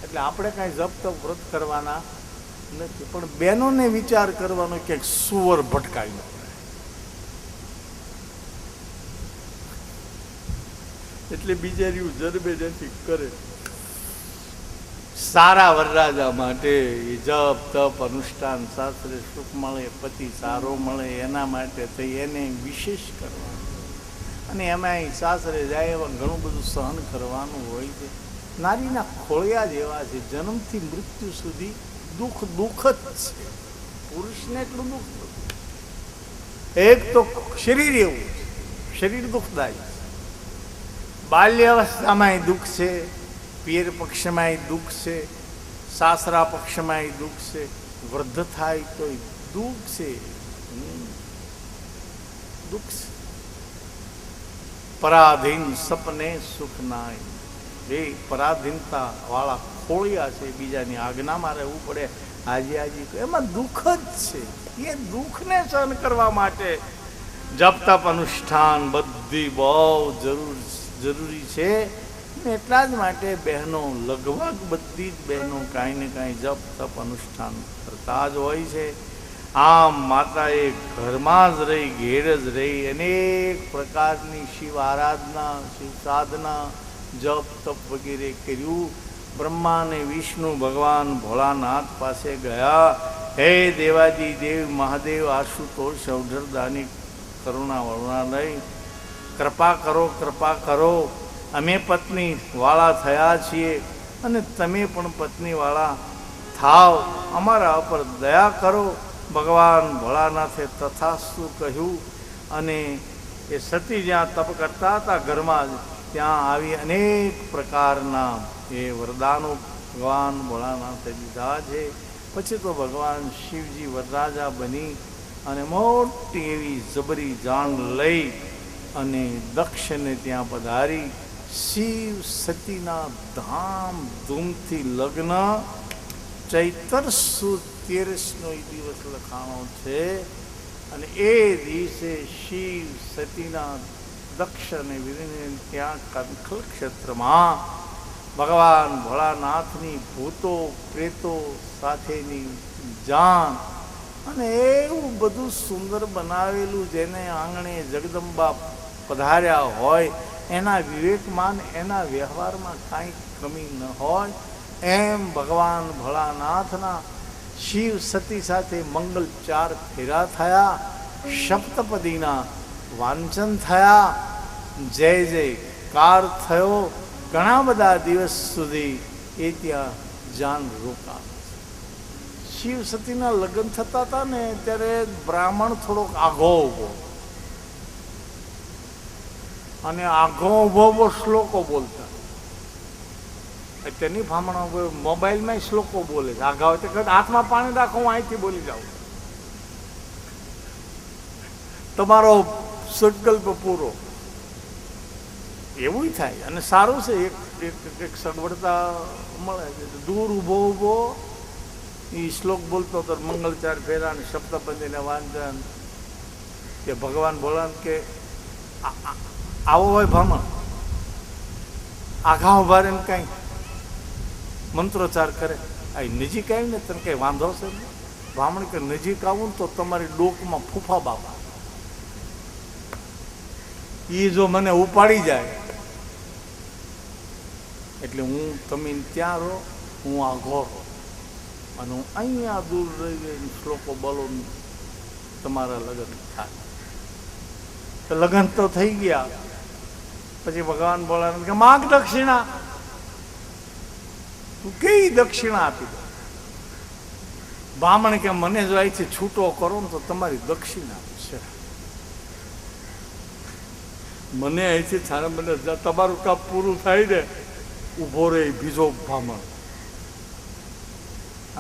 એટલે આપણે કાંઈ જપ તપ વ્રત કરવાના નથી, પણ બહેનોને વિચાર કરવાનો કે સુવર ભટકાવી ન પડે. એટલે બિચારીઓ જરબે નથી કરે. સારા વરરાજા માટે એ જપ તપ અનુષ્ઠાન શાસ્ત્રે સુખ મળે, પતિ સારો મળે, એના માટે થઈ એને વિશેષ કરવાનું. અને એમાં સાસરે જાય એવા ઘણું બધું સહન કરવાનું હોય છે. નારીના ખોળિયા જ એવા છે, જન્મથી મૃત્યુ સુધી દુઃખ દુઃખ જ છે. પુરુષને એટલું દુઃખ નથી. એક તો શરીર એવું છે, શરીર દુઃખદાયી છે. બાલ્ય અવસ્થામાંય દુઃખ છે, પિયર પક્ષમાંય દુઃખ છે, સાસરા પક્ષમાંય દુઃખ છે, વૃદ્ધ થાય તોય દુઃખ છે. દુઃખ છે. પરાધીન સપને સુખ નાય. એ પરાધીનતા વાળા ખોળિયા છે, બીજાની આજ્ઞામાં રહેવું પડે. આજે એમાં દુઃખ જ છે. એ દુઃખને સહન કરવા માટે જપ તપ અનુષ્ઠાન બધી બહુ જરૂરી છે. એટલા જ માટે બહેનો લગભગ બધી જ બહેનો કાંઈ ને કાંઈ જપ તપ અનુષ્ઠાન કરતા જ હોય છે. આમ માતાએ ઘરમાં જ રહી, ઘેર જ રહી અનેક પ્રકારની શિવ આરાધના, શિવ સાધના, જપ તપ વગેરે કર્યું. બ્રહ્મા અને વિષ્ણુ ભગવાન ભોળાનાથ પાસે ગયા. હે દેવાજી દેવ મહાદેવ આશુતોષ અવઢરદાની કરુણા વરુણાલય, કૃપા કરો, કૃપા કરો. અમે પત્ની વાળા થયા છીએ અને તમે પણ પત્ની વાળા થાવ, અમારા ઉપર દયા કરો. ભગવાન ભોળાનાથે તથાસ્તુ કહ્યું અને એ સતી જ્યાં તપ કરતા હતા ઘરમાં જ, ત્યાં આવી અનેક પ્રકારના એ વરદાનો ભગવાન ભોળાનાથે દીધા છે. પછી તો ભગવાન શિવજી વરરાજા બની અને મોટી એવી જબરી જાણ લઈ અને દક્ષને ત્યાં પધારી. શિવ સતીના ધામ ધૂમથી લગ્ન ચૈતર સુદ 13નો એ દિવસ લખાણો છે. અને એ દિવસે શિવ સતીના દક્ષ અને વિરને ત્યાં કંખલ ક્ષેત્રમાં ભગવાન ભોળાનાથની ભૂતો પ્રેતો સાથેની જાન અને એવું બધું સુંદર બનાવેલું, જેને આંગણે જગદંબા પધાર્યા હોય એના વિવેકમાં એના વ્યવહારમાં કાંઈ કમી ન હોય એમ ભગવાન ભોળાનાથના શિવ સતી સાથે મંગલ 4 ફેરા થયા. સપ્તપદીના વાંચન થયા, જય જયકાર થયો. ઘણા બધા દિવસ સુધી એ ત્યાં જાન રોકા. શિવ સતીના લગ્ન થતા હતા ને ત્યારે બ્રાહ્મણ થોડોક આઘો ઉભો, અને આઘો ઉભો શ્લોકો બોલતા. તેની ફામણા મોબાઈલમાં શ્લોકો બોલે છે. આઘા હોય તો હાથમાં પાણી રાખો, હું અહીંથી બોલી જાઉં, તમારો સંકલ્પ પૂરો. એવું થાય અને સારું છે. એક સગવડતા મળે છે. દૂર ઊભો ઊભો એ શ્લોક બોલતો હતો, મંગલ 4 ફેરા અને સપ્તપદીને વાંચન. કે ભગવાન ભોળાનાથ કે આવો હોય ભામણ, આઘા ઉભા એમ કાંઈ મંત્રોચ્ચાર કરે. આ નજીક આવી ને તને કંઈ વાંધો છે? ભામણ કે નજીક આવું ને તો તમારી ડોકમાં ફૂફા બાપા, એ જો મને ઉપાડી જાય એટલે હું તમે ત્યાં રહો, હું આઘો રહો અને હું અહીંયા દૂર રહી ગઈ શ્લોકો બોલો, તમારા લગ્ન થાય. તો લગ્ન તો થઈ ગયા. પછી ભગવાન ભોળાનાથ કે માગ દક્ષિણા, તું કઈ દક્ષિણા આપી દો. બ્રાહ્મણ કે મને જો અહીંથી છૂટો કરો ને તો તમારી દક્ષિણા છે. મને અહીંથી છાને મને તમારું કામ પૂરું થાય ને ઊભો રહે બીજો બ્રાહ્મણ.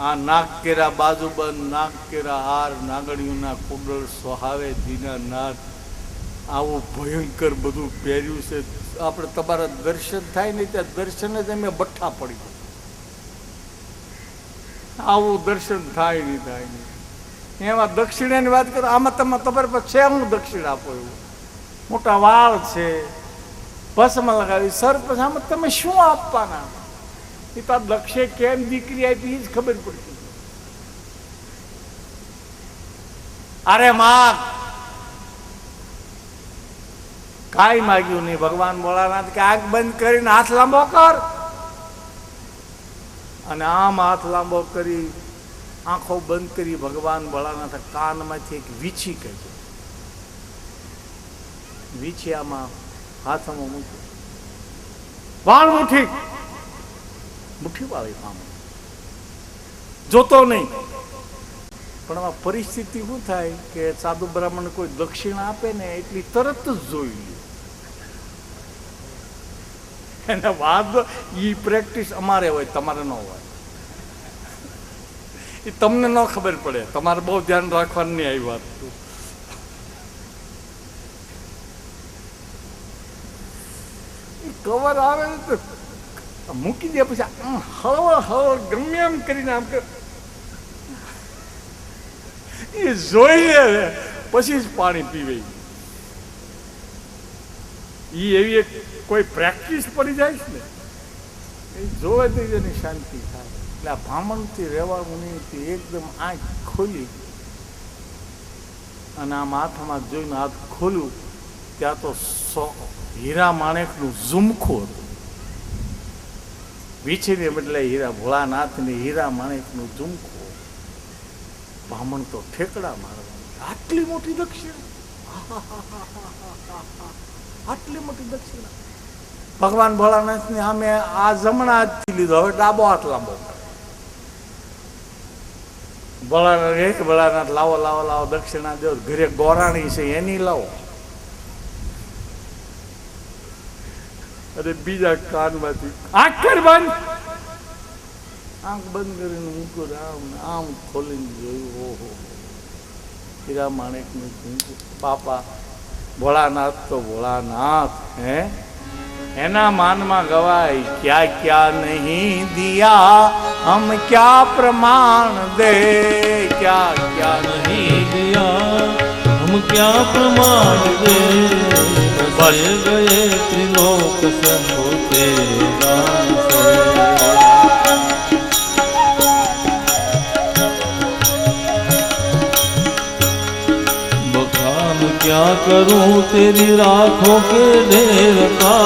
આ નાક કેરા બાજુબંધ, નાક કેરા હાર, નાગણીઓના કુંડળ સોહાવે દીનાનાથ, આવું ભયંકર બધું પહેર્યું છે. આપણે તમારા દર્શન થાય ને ત્યાં દર્શન જ અમે બઠ્ઠા પડી જાય. આવું દર્શન થાય નહીં. એમાં દક્ષિણાની વાત કરો, આમાં તમારી પાસે છે હું દક્ષિણ આપો? એવું મોટા વાળ છે, ભસ્મ લગાવી, સર પછી આમાં તમે શું આપવાના? એ તો દક્ષે કેમ દીકરી આપી એ જ ખબર પડતી. અરે માં કાંઈ માગ્યું નહીં. ભગવાન ભોળાનાથ કે આંખ બંધ કરીને હાથ લાંબો કર, અને આમ હાથ લાંબો કરી આંખો બંધ કરી ભગવાન ભોળાનાથ કાનમાંથી એક વીછી કહી, વીછી આમાં હાથમાં મૂકી, વાળ મુઠ્ઠી વાળી કામ જોતો નહીં. પણ આમાં પરિસ્થિતિ શું થાય કે સાધુ બ્રાહ્મણ કોઈ દક્ષિણા આપે ને એટલી તરત જ જોઈ લે. એને વાત એ પ્રેક્ટિસ અમારે હોય, તમારે ન હોય. એ તમને ન ખબર પડે, તમારે બહુ ધ્યાન રાખવાનું નહીં આવી વાત. કવર આવે તો મૂકી દે, પછી હળવળ ગમે એમ કરીને આમ એ જોઈએ પછી જ પાણી પીવે. એ એવી એક કોઈ પ્રેક્ટિસ પડી જાય છે ને, એ જોવે તો એની શાંતિ થાય. એટલે આ ભામણથી રહેવાનું નહીં, એકદમ આંખ ખોલી અને આમ હાથમાં જોઈને હાથ ખોલ્યું ત્યાં તો હીરા માણેકનું ઝુમખું હતું. વીછીને બદલે હીરા ભોળાનાથને હીરા માણેકનું ઝુમખું. બ્રાહ્મણ તો ઠેકડા મારવા, આટલી મોટી દક્ષિણા, આટલી મોટી દક્ષિણા. ભગવાન ભોળાનાથની સામે આ જમણા હાથથી લીધો, હવે ડાબો હાથ લાંબો. ભોળાનાથ લાવો લાવો લાવો દક્ષિણા દો. ઘરે ગોરાણી છે એની લાવો. અરે બીજા કાનમાંથી આંખ કર બંધ, આંખ બંધ કરીને મૂકું, આમ ખોલીને જોયું. ઓહો, હીરા માણેકનું ઝુમખું. બાપા ભોળાનાથ તો ભોળાનાથ હે, એના માનમાં ગવાય ક્યા ક્યા નહીં દિયા હમ ક્યા પ્રમાણ દે, ક્યા ક્યા નહીં दिया हम क्या प्रमाण दे, बस गए त्रिलोक शंभु तेरे नाम से। बखान क्या करूं तेरी राखों के ढेर का,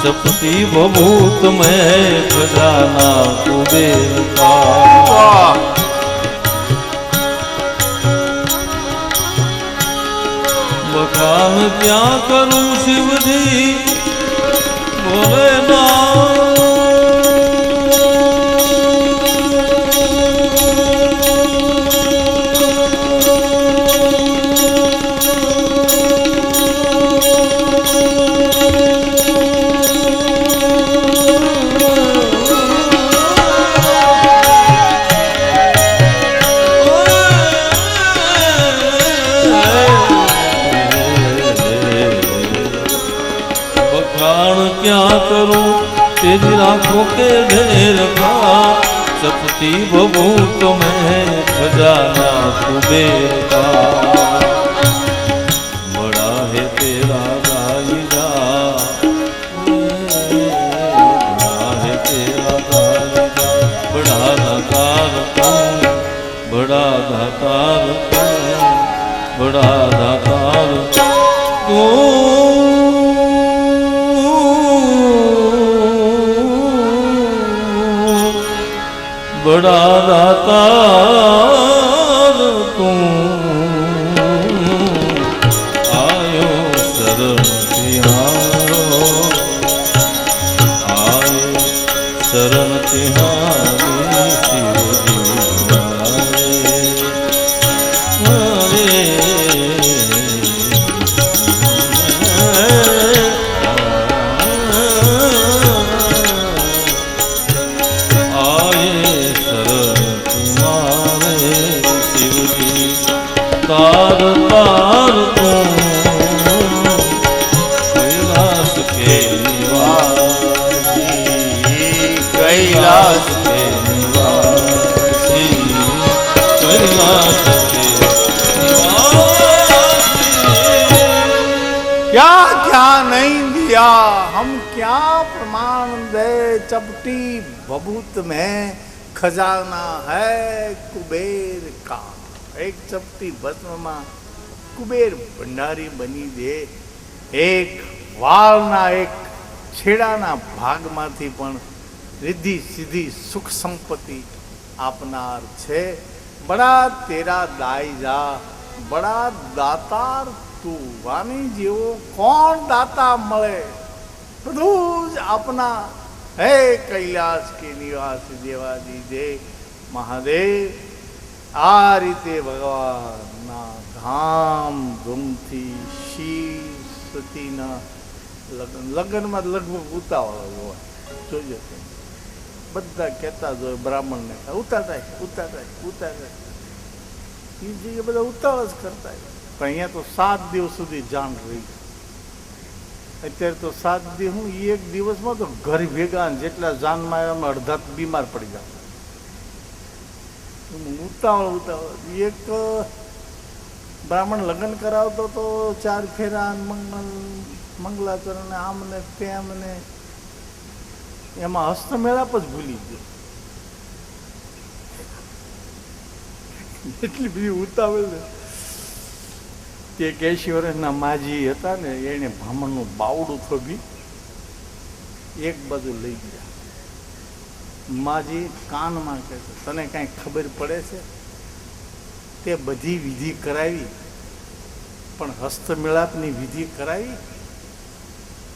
सपती बभूत में खजाना कुबेर का। बखान क्या करूं शिव जी बोले ना, क्या करूं तेरी राखों के ढेर का, सपती बभूत में खजाना कुबेर का। बड़ा है तेरा गालिजा, बड़ा है तेरा गालिजा, बड़ा दातार तू, बड़ा दातार तू, बड़ा दातार तू। बड़ा दातार तू, आयो शरण तिहारो, आयो शरण तिहारी शिव जी हरे। तार तार तू कैलाश के निवासी, कैलाश के निवासी, कैलाश के निवासी। क्या क्या नहीं दिया हम क्या प्रमाण दे, चपटी बबूत में खजाना है कुबेर का। एक चपटी ભસ્મમાં કુબેર ભંડારી બની દે, એક વાળના એક છેડાના ભાગમાંથી પણ રિદ્ધિ સિદ્ધિ સુખ સંપત્તિ આપનાર છે. બડા તેરા દાઈજા બડા દાતાર તું, વાની જેવો કોણ દાતા મળે, બધું જ આપના. હે કૈલાસ કે નિવાસ દેવાજી દે મહાદેવ. આ રીતે ભગવાનના ધામ ધૂમથી શિવ સતીના લગ્નમાં લગભગ ઉતાવળ હોય. જોજો બધા કહેતા જ હોય બ્રાહ્મણને, ઉતારતા એ જગ્યાએ બધા ઉતાવળ જ કરતા. પણ અહીંયા તો 7 દિવસ સુધી જાણ રહી. અત્યારે તો 7 દિવસ હું એક દિવસમાં તો ઘર ભેગા જેટલા જાનમાં આવ્યા અડધા બીમાર પડી જાય. ઉતાવળ એક બ્રાહ્મણ લગ્ન કરાવતો તો 4 ફેરા મંગલાચરણ આમ ને તેમ ને, એમાં હસ્તમેળાપ જ ભૂલી ગયો. એટલી બધી ઉતાવળ ને તે 80 વર્ષના માજી હતા ને, એને બ્રાહ્મણનું બાવડું થોભી એક બાજુ લઈ ગયા. માજી કાનમાં કહે છે, તને કાંઈ ખબર પડે છે? તે બધી વિધિ કરાવી, પણ હસ્તમેળાપની વિધિ કરાવી.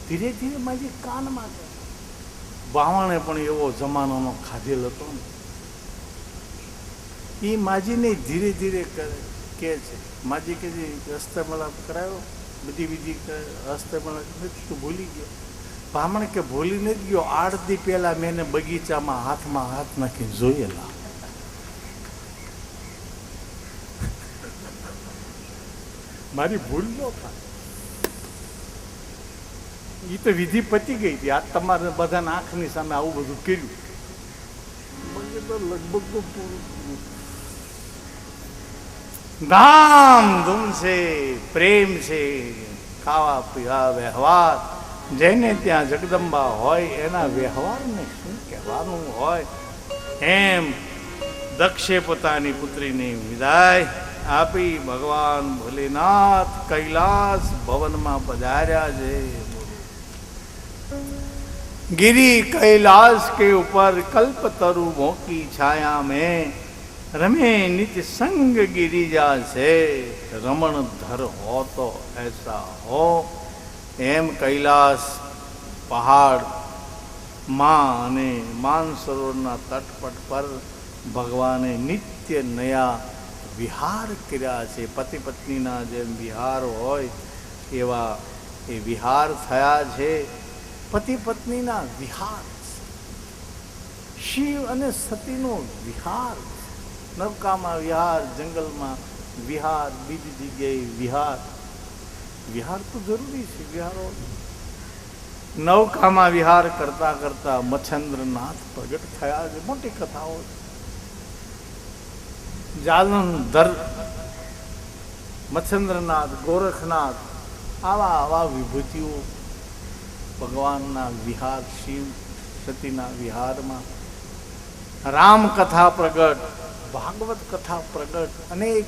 ધીરે ધીરે માજી કાનમાં કહે, બાવણે પણ એવો જમાનાનો ખાધેલ હતો ને, એ માજીને ધીરે ધીરે કહે છે. માજી કે હસ્તમેળાપ કરાવ્યો, બધી વિધિ હસ્તમેળાપ તું ભૂલી ગયો. બ્રાહ્મણ કે ભૂલી નથી ગયો, 8 દી પહેલા મેં એને બગીચામાં હાથમાં હાથ નાખી જોયેલા. મારી ભૂલ ન થાય. એ તો વિધિ પતી ગઈ હતી. આ તમારે બધાના આંખની સામે આવું બધું કર્યું. લગભગ તો ધામધૂમ છે, પ્રેમ છે, ખાવા પીવા વ્યવહાર, જેને ત્યાં જગદંબા હોય એના વ્યવહારને શું કહેવાનું હોય. એમ દક્ષે પોતાની પુત્રીને વિદાય આપી ભગવાન ભોલેનાથ કૈલાસ ભવનમાં પધાર્યા છે. गिरी कैलाश के ऊपर कल्पतरुओं की छाया में रमे नित्य संग गिरिजा से रमण धर हो तो ऐसा हो. એમ કૈલાસ પહાડ માં અને માનસરોવરના તટપટ પર ભગવાને નિત્ય નયા વિહાર કર્યા છે. પતિ પત્નીના જેમ વિહાર હોય એવા એ વિહાર થયા છે. પતિ પત્નીના વિહાર, શિવ અને સતીનો વિહાર, નૌકામાં વિહાર, જંગલમાં વિહાર, બીજી જગ્યાએ વિહાર. વિહાર તો જરૂરી છે. વિહારો નૌકામાં વિહાર કરતા કરતા મચ્છેન્દ્રનાથ પ્રગટ થયા છે. મોટી કથાઓ. જાલંધર, મચ્છેન્દ્રનાથ, ગોરખનાથ, આવા વિભૂતિઓ ભગવાનના વિહાર, શિવ સતીના વિહારમાં. રામકથા પ્રગટ, ભાગવત કથા પ્રગટ, અનેક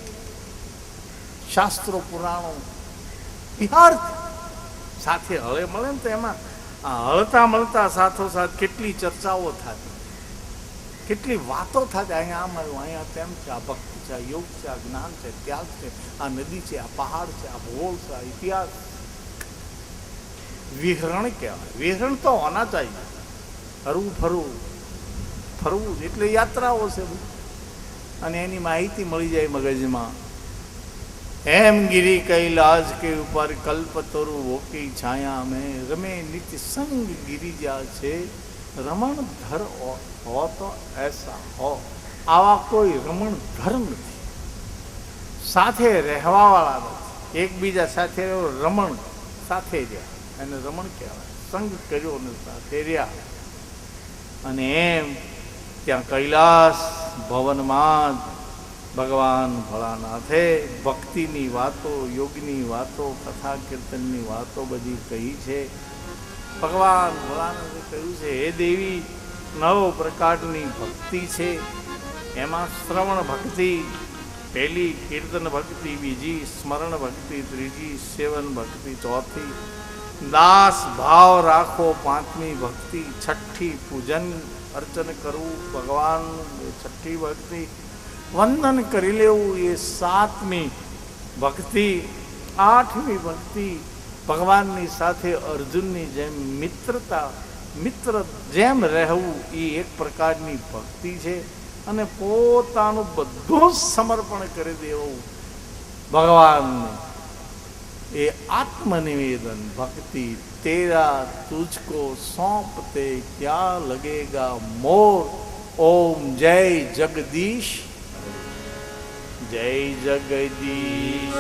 શાસ્ત્રો પુરાણો વિહાર સાથે હળે મળે ને તો એમાં હળતા મળતા સાથોસાથ કેટલી ચર્ચાઓ થતી, કેટલી વાતો થતી. અહીંયા આમ આવ્યું, અહીંયા તેમ છે, આ ભક્તિ છે, આ યોગ છે, આ જ્ઞાન છે, ત્યાગ છે, આ નદી છે, આ પહાડ છે, આ ભૂગોળ છે, આ ઇતિહાસ. વિહરણ કહેવાય. વિહરણ તો હોના ચાહીએ. હરવું ફરવું એટલે યાત્રાઓ છે અને એની માહિતી મળી જાય મગજમાં. એમ ગિરી કૈલાસ કે ઉપર કલ્પતરુ ઓકી છાયા में રમે નિત્ય સંગ ગિરિજા છે રમણ ધર હો તો એસા હો. આવા કોઈ રમણ ધર નથી, સાથે રહેવાવાળા નથી, એકબીજા સાથે રમણ સાથે રહ્યા, એને રમણ કહેવાય. સંગ કર્યો ને સાથે રહ્યા. અને એમ ત્યાં કૈલાસ ભવનમાં ભગવાન ભોળાનાથે ભક્તિની વાતો, યોગની વાતો, કથા કીર્તનની વાતો બધી કહી છે. ભગવાન ભોળાનાથે કહ્યું છે, હે દેવી 9 પ્રકારની ભક્તિ છે. એમાં શ્રવણ ભક્તિ પહેલી, કીર્તન ભક્તિ બીજી, સ્મરણ ભક્તિ ત્રીજી, સેવન ભક્તિ ચોથી, દાસ ભાવ રાખવો પાંચમી ભક્તિ, છઠ્ઠી પૂજન અર્ચન કરવું ભગવાનનું એ છઠ્ઠી ભક્તિ, વંદન કરી લેવું એ સાતમી ભક્તિ, આઠમી ભક્તિ ભગવાનની સાથે અર્જુનની જેમ મિત્ર જેમ રહેવું એ એક પ્રકારની ભક્તિ છે. અને પોતાનું બધું સમર્પણ કરી દેવું ભગવાનને એ આત્મનિવેદન ભક્તિ. તેરા તુજકો સોંપતે ક્યાં લગેગા મોર. ઓમ જય જગદીશ. જય જગદીશ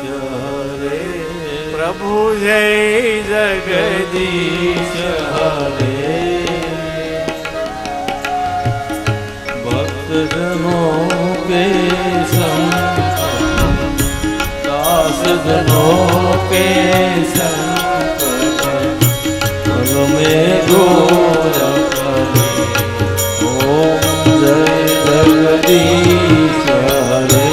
હરે પ્રભુ, જય જગદીશ હરે. ભક્તજનો કે સંત, દાસજનો કે સંત, મેં દોર કરે. ઓમ જય જગદીશ હરે.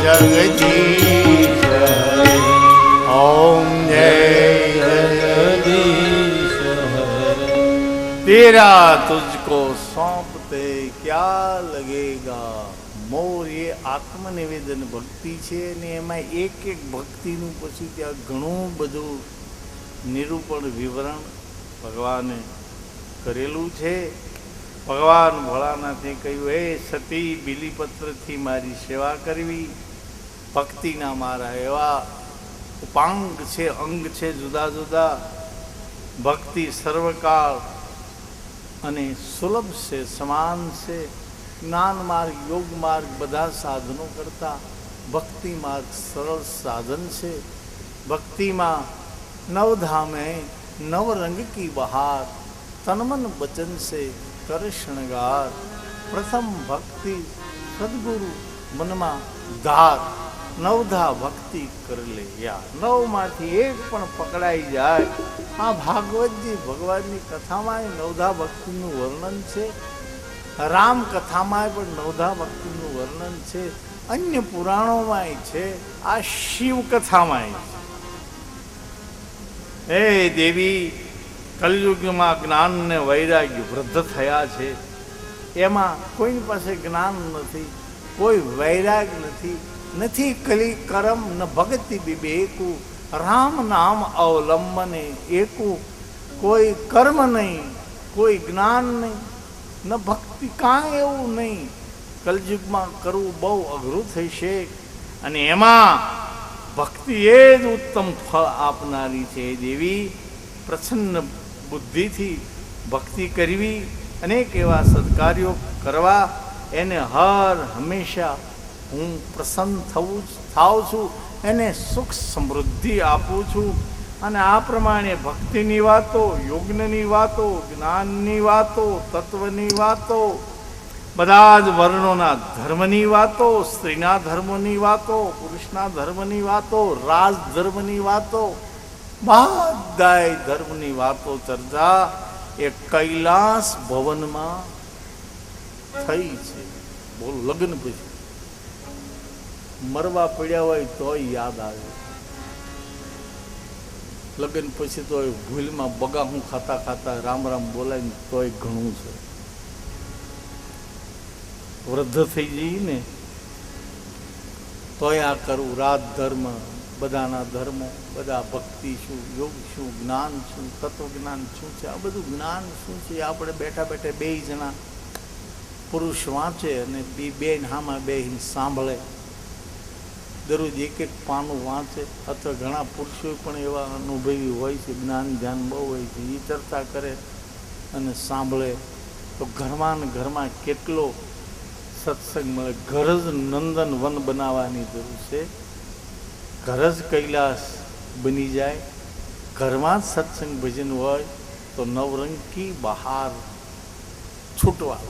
જગદીશ હરે. ઓમ જય જગદીશ હરે. તેરા તુજકો સોંપતે ક્યાં લગેગા મોર. એ આત્મનિવેદન ભક્તિ છે ને એમાં એક એક ભક્તિનું પછી ત્યાં ઘણું બધું નિરૂપણ વિવરણ ભગવાને કરેલું છે. ભગવાન ભોળાનાથે કહ્યું, હે સતી બીલીપત્રથી મારી સેવા કરવી. ભક્તિના મારા એવા ઉપાંગ છે, અંગ છે જુદા જુદા. ભક્તિ સર્વકાળ અને સુલભ છે, સમાન છે. જ્ઞાન માર્ગ, યોગ માર્ગ બધા સાધનો કરતા ભક્તિ માર્ગ સરળ સાધન છે. ભક્તિમાં નવધામે નવ રંગ કી બહાર, તનમન બચન સે કર શણગાર. પ્રથમ ભક્તિ સદગુરુ મનમાં ધાર. નવધા ભક્તિ કર લે યાર. 9 માંથી એક પણ પકડાઈ જાય. આ ભાગવતજી ભગવાનની કથામાં નવધા ભક્તિનું વર્ણન છે. રામ કથામાં પણ નવધા ભક્તિનું વર્ણન છે. અન્ય પુરાણોમાં છે. આ શિવ કથામાં છે. હે દેવી, કલયુગમાં જ્ઞાન ને વૈરાગ્ય વૃદ્ધ થયા છે. એમાં કોઈની પાસે જ્ઞાન નથી, કોઈ વૈરાગ નથી કલી કરમ ન ભક્તિ વિવેકુ. રામ નામ અવલંબને એકું. કોઈ કર્મ નહીં, કોઈ જ્ઞાન નહીં, ન ભક્તિ, કાંઈ એવું નહીં. કલયુગમાં કરવું બહુ અઘરું થશે. અને એમાં ભક્તિ એ જ ઉત્તમ ફળ આપનારી છે. દેવી, પ્રસન્ન બુદ્ધિથી ભક્તિ કરવી, અનેક એવા સત્કાર્યો કરવા, એને હર હંમેશા હું પ્રસન્ન થાઉં છું, એને સુખ સમૃદ્ધિ આપું છું. અને આ પ્રમાણે ભક્તિની વાતો, યોગની વાતો, જ્ઞાનની વાતો, તત્વની વાતો, બધા જ વર્ણોના ધર્મની વાતો, સ્ત્રીના ધર્મની વાતો, પુરુષના ધર્મની વાતો, રાજ ધર્મની વાતો, બધાય ધર્મની વાતો ચર્ચા એ કૈલાસ ભવનમાં થઈ છે. બોલ, લગ્ન પછી મરવા પડ્યા હોય તોય યાદ આવે. લગ્ન પછી તો ભૂલમાં બગાહું ખાતા ખાતા રામ રામ બોલાય ને તોય ઘણું છે. વૃદ્ધ થઈ જઈએ ને તોય આ કરવું. રાત ધર્મ, બધાના ધર્મો, બધા ભક્તિ શું, યોગ શું, જ્ઞાન શું, તત્વજ્ઞાન શું છે, આ બધું જ્ઞાન શું છે આપણે બેઠા બેઠા 2 જણા પુરુષ વાંચે અને બેન હામાં બેહીને સાંભળે. દરરોજ એક એક પાનું વાંચે, અથવા ઘણા પુરુષો પણ એવા અનુભવી હોય છે, જ્ઞાન ધ્યાન બહુ હોય છે, એ ચર્ચા કરે અને સાંભળે તો ઘરમાં ને ઘરમાં કેટલો સત્સંગ મળે. ઘર જ નંદન વન બનાવવાની જરૂર છે. ઘર જ કૈલાસ બની જાય. ઘરમાં જ સત્સંગ ભજન હોય તો નવરંગી બહાર છૂટવા.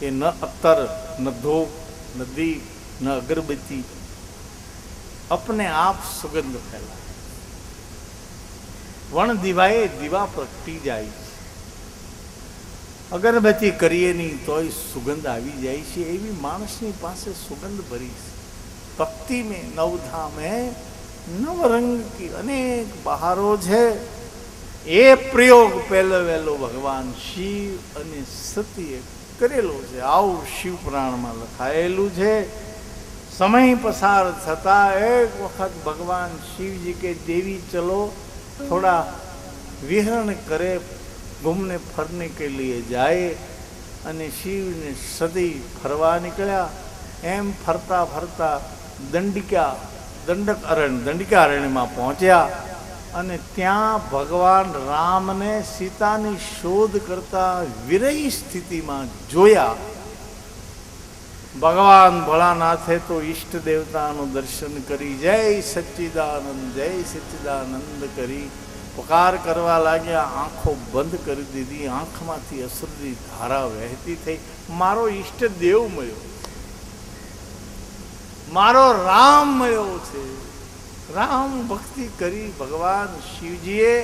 એ ન અત્તર, ન ધૂપ, ન દીપ, ન અગરબત્તી, अपने आप सुगंध फैलाए. वण दिवाए दिवा प्रगटी જાય છે. અગરબત્તી કરીએ નહીં તોય સુગંધ આવી જાય છે. એવી માણસની પાસે સુગંધ ભરી છે. ભક્તિ મેં નવધામ હે નવરંગ કી અનેક બહારો છે. એ પ્રયોગ પહેલો વહેલો ભગવાન શિવ અને સતીએ કરેલો છે. આવું શિવ પુરાણમાં લખાયેલું છે. સમય પસાર થતા એક વખત ભગવાન શિવજી કે દેવી ચલો થોડા વિહરણ કરે, ઘૂમને ફરને કે લીએ જાય. અને શિવને સતી ફરવા નીકળ્યા. એમ ફરતા ફરતા દંડિકા અરણ્યમાં પહોંચ્યા. અને ત્યાં ભગવાન રામને સીતાની શોધ કરતા વિરહી સ્થિતિમાં જોયા. ભગવાન ભોળાનાથે તો ઈષ્ટ દેવતાનું દર્શન કરી જય સચ્ચિદાનંદ કરી પુકાર કરવા લાગ્યા. આંખો બંધ કરી દીધી. આંખમાંથી અશ્રુની ધારા વહેતી થઈ. મારો ઈષ્ટ દેવ મળ્યો, મારો રામ મળ્યો છે. રામ ભક્તિ કરી ભગવાન શિવજીએ.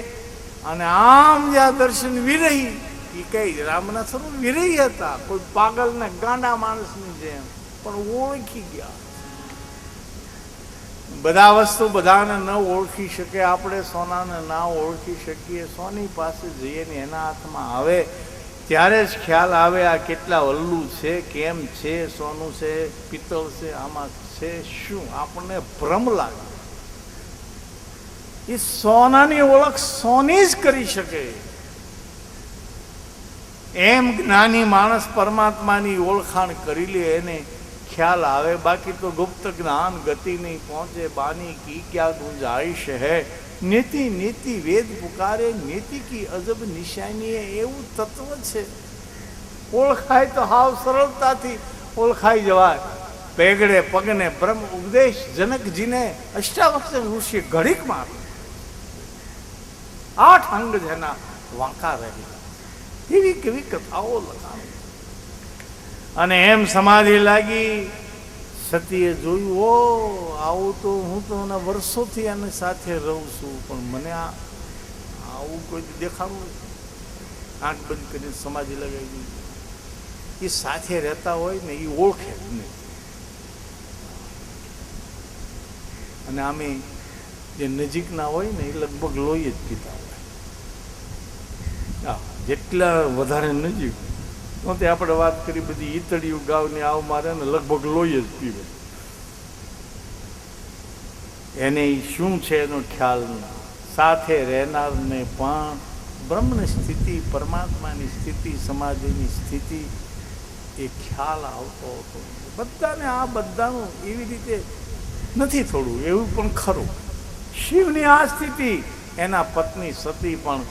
અને આમ જ્યાં દર્શન વિરહી, એ કઈ રામના સ્વરૂપ વિરહી હતા, કોઈ પાગલ ને ગાંડા માણસની જેમ, પણ ઓળખી ગયા. બધા વસ્તુ બધાને ન ઓળખી શકે. આપણે સોનાને ના ઓળખી શકીએ. સોની પાસે જઈએ ને એના હાથમાં આવે ત્યારે જ ખ્યાલ આવે આ કેટલા વલ્લું છે, કેમ છે, સોનું છે, પિત્તળ છે, આમાં છે શું. આપણને ભ્રમ લાગે. એ સોનાની ઓળખ સોની જ કરી શકે. એમ જ્ઞાની માણસ પરમાત્માની ઓળખાણ કરી લે, એને ખ્યાલ આવે. બાકી તો ગુપ્ત જ્ઞાન ગતિ નહીં પહોંચે. બાની કી ક્યાં ગુંજાઈશ હે, નીતિ નીતિ વેદ પુકારે, નીતિ કી અજબ નિશાની. એવું તત્વ છે. ઓળખાય તો હાવ સરળતાથી ઓળખાઈ જવાય. પેગડે પગને બ્રહ્મ ઉપદેશ જનકજીને અષ્ટાવક્ર ઋષિ ઘડીક માર 8 અંગ જેના વાંકા રહેલા. એવી કેવી કથાઓ લખાણી. અને એમ સમાધિ લાગી. સતીએ જોયું, ઓ આવું તો હું તો એના વર્ષોથી એની સાથે રહું છું, પણ મને આવું કોઈ દેખાડું. આંખ બંધ કરીને સમાધિ લગાવી. એ સાથે રહેતા હોય ને એ ઓળખે જ નહીં. અને આમે જે નજીકના હોય ને એ લગભગ લોહી જ પીતા હોય. જેટલા વધારે નજીક તો તે આપણે વાત કરી બધી ઈતળિયું ગાવની આવ મારે ને લગભગ લોહી જ પીવે. એને શું છે એનો ખ્યાલ ના. સાથે રહેનારને પણ બ્રહ્મની સ્થિતિ, પરમાત્માની સ્થિતિ, સમાધિની સ્થિતિ એ ખ્યાલ આવતો હતો. બધાને આ બધાનું એવી રીતે નથી. થોડું એવું પણ ખરું. શિવની આ સ્થિતિ એના પત્ની સતી પણ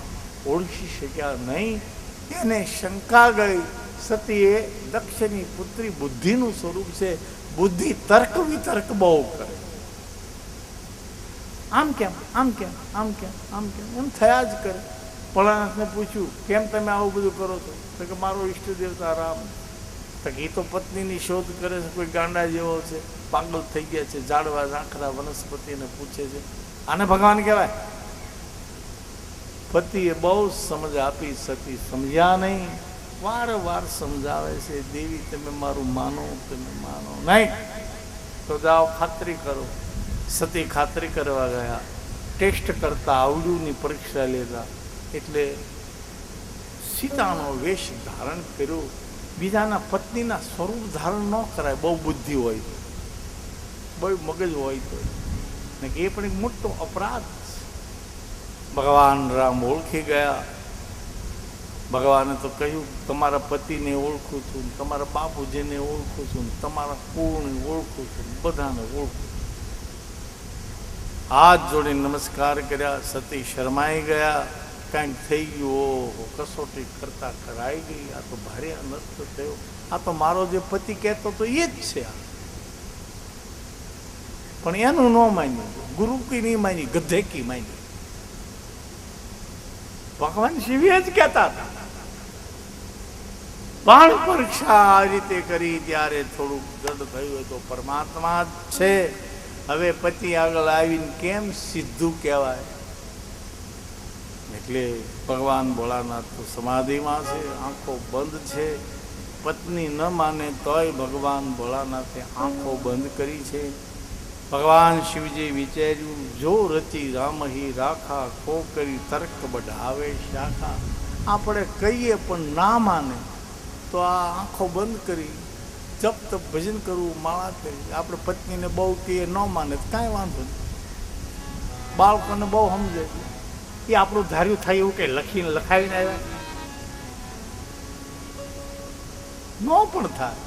ઓળખી શક્યા નહીં. એને શંકા ગઈ. સતીએ દક્ષની પુત્રી બુદ્ધિનું સ્વરૂપ છે. બુદ્ધિ તર્ક વિતર્ક બહુ કરે. આમ કેમ, આમ કેમ, આમ કેમ, આમ કેમ, એમ થયા જ કરે. ભોળાનાથને પૂછ્યું, કેમ તમે આવું બધું કરો છો? તો કે મારો ઈષ્ટ દેવતા રામ. તો એ તો પત્નીની શોધ કરે છે. કોઈ ગાંડા જેવો છે, પાગલ થઈ ગયા છે, ઝાડવા ઝાંખરા વનસ્પતિને પૂછે છે. આને ભગવાન કહેવાય? પતિએ બહુ સમજ આપી. સતી સમજ્યા નહીં. વારંવાર સમજાવે છે, દેવી તમે મારું માનો, તમે માનો નહીં તો જાઓ ખાતરી કરો. સતી ખાતરી કરવા ગયા. ટેસ્ટ કરતા આવડ્યુંની પરીક્ષા લેતા. એટલે સીતાનો વેશ ધારણ કર્યો. બીજાના પત્નીના સ્વરૂપ ધારણ ન કરાય. બહુ બુદ્ધિ હોય, બહુ મગજ હોય તો. ને એ પણ એક મોટો અપરાધ છે. ભગવાન રામ ઓળખી ગયા. ભગવાને તો કહ્યું તમારા પતિને ઓળખું છું, તમારા બાપુજીને ઓળખું છું, તમારા કુળને ઓળખું છું, બધાને ઓળખું. હાથ જોડીને નમસ્કાર કર્યા. સતી શરમાઈ ગયા. કાંઈક થઈ ગયું. ઓહો, કસોટી કરતા કરાઈ ગઈ. આ તો ભારે અનર્થ થયો. આ તો મારો જે પતિ કહેતો તો એ જ છે. પણ એનું ન માન્યું. ગુરુ કી નહીં માની, ગધે કી માની. ભગવાન શિવે જ કહેતા હતા. પણ પરીક્ષા આ રીતે કરી ત્યારે થોડુંક દર્દ થયું. તો પરમાત્મા જ છે. હવે પતિ આગળ આવીને કેમ સીધું કહેવાય? એટલે ભગવાન ભોળાનાથ તો સમાધિમાં છે, આંખો બંધ છે. પત્ની ન માને તોય ભગવાન ભોળાનાથે આંખો બંધ કરી છે. ભગવાન શિવજી વિચાર્યું, જો રચી રામહી રાખા, કો કરી તર્ક બઢાવે શાખા. આપણે કહીએ પણ ના માને તો આ આંખો બંધ કરી જપ તપ ભજન કરવું, માળા કરી. આપણે પત્નીને બહુ કહીએ ન માને તો કાંઈ વાંધો નહીં. બાળકોને બહુ સમજે એ આપણું ધાર્યું થાય એવું કંઈ લખીને લખાવીને આવ્યા ન પણ થાય.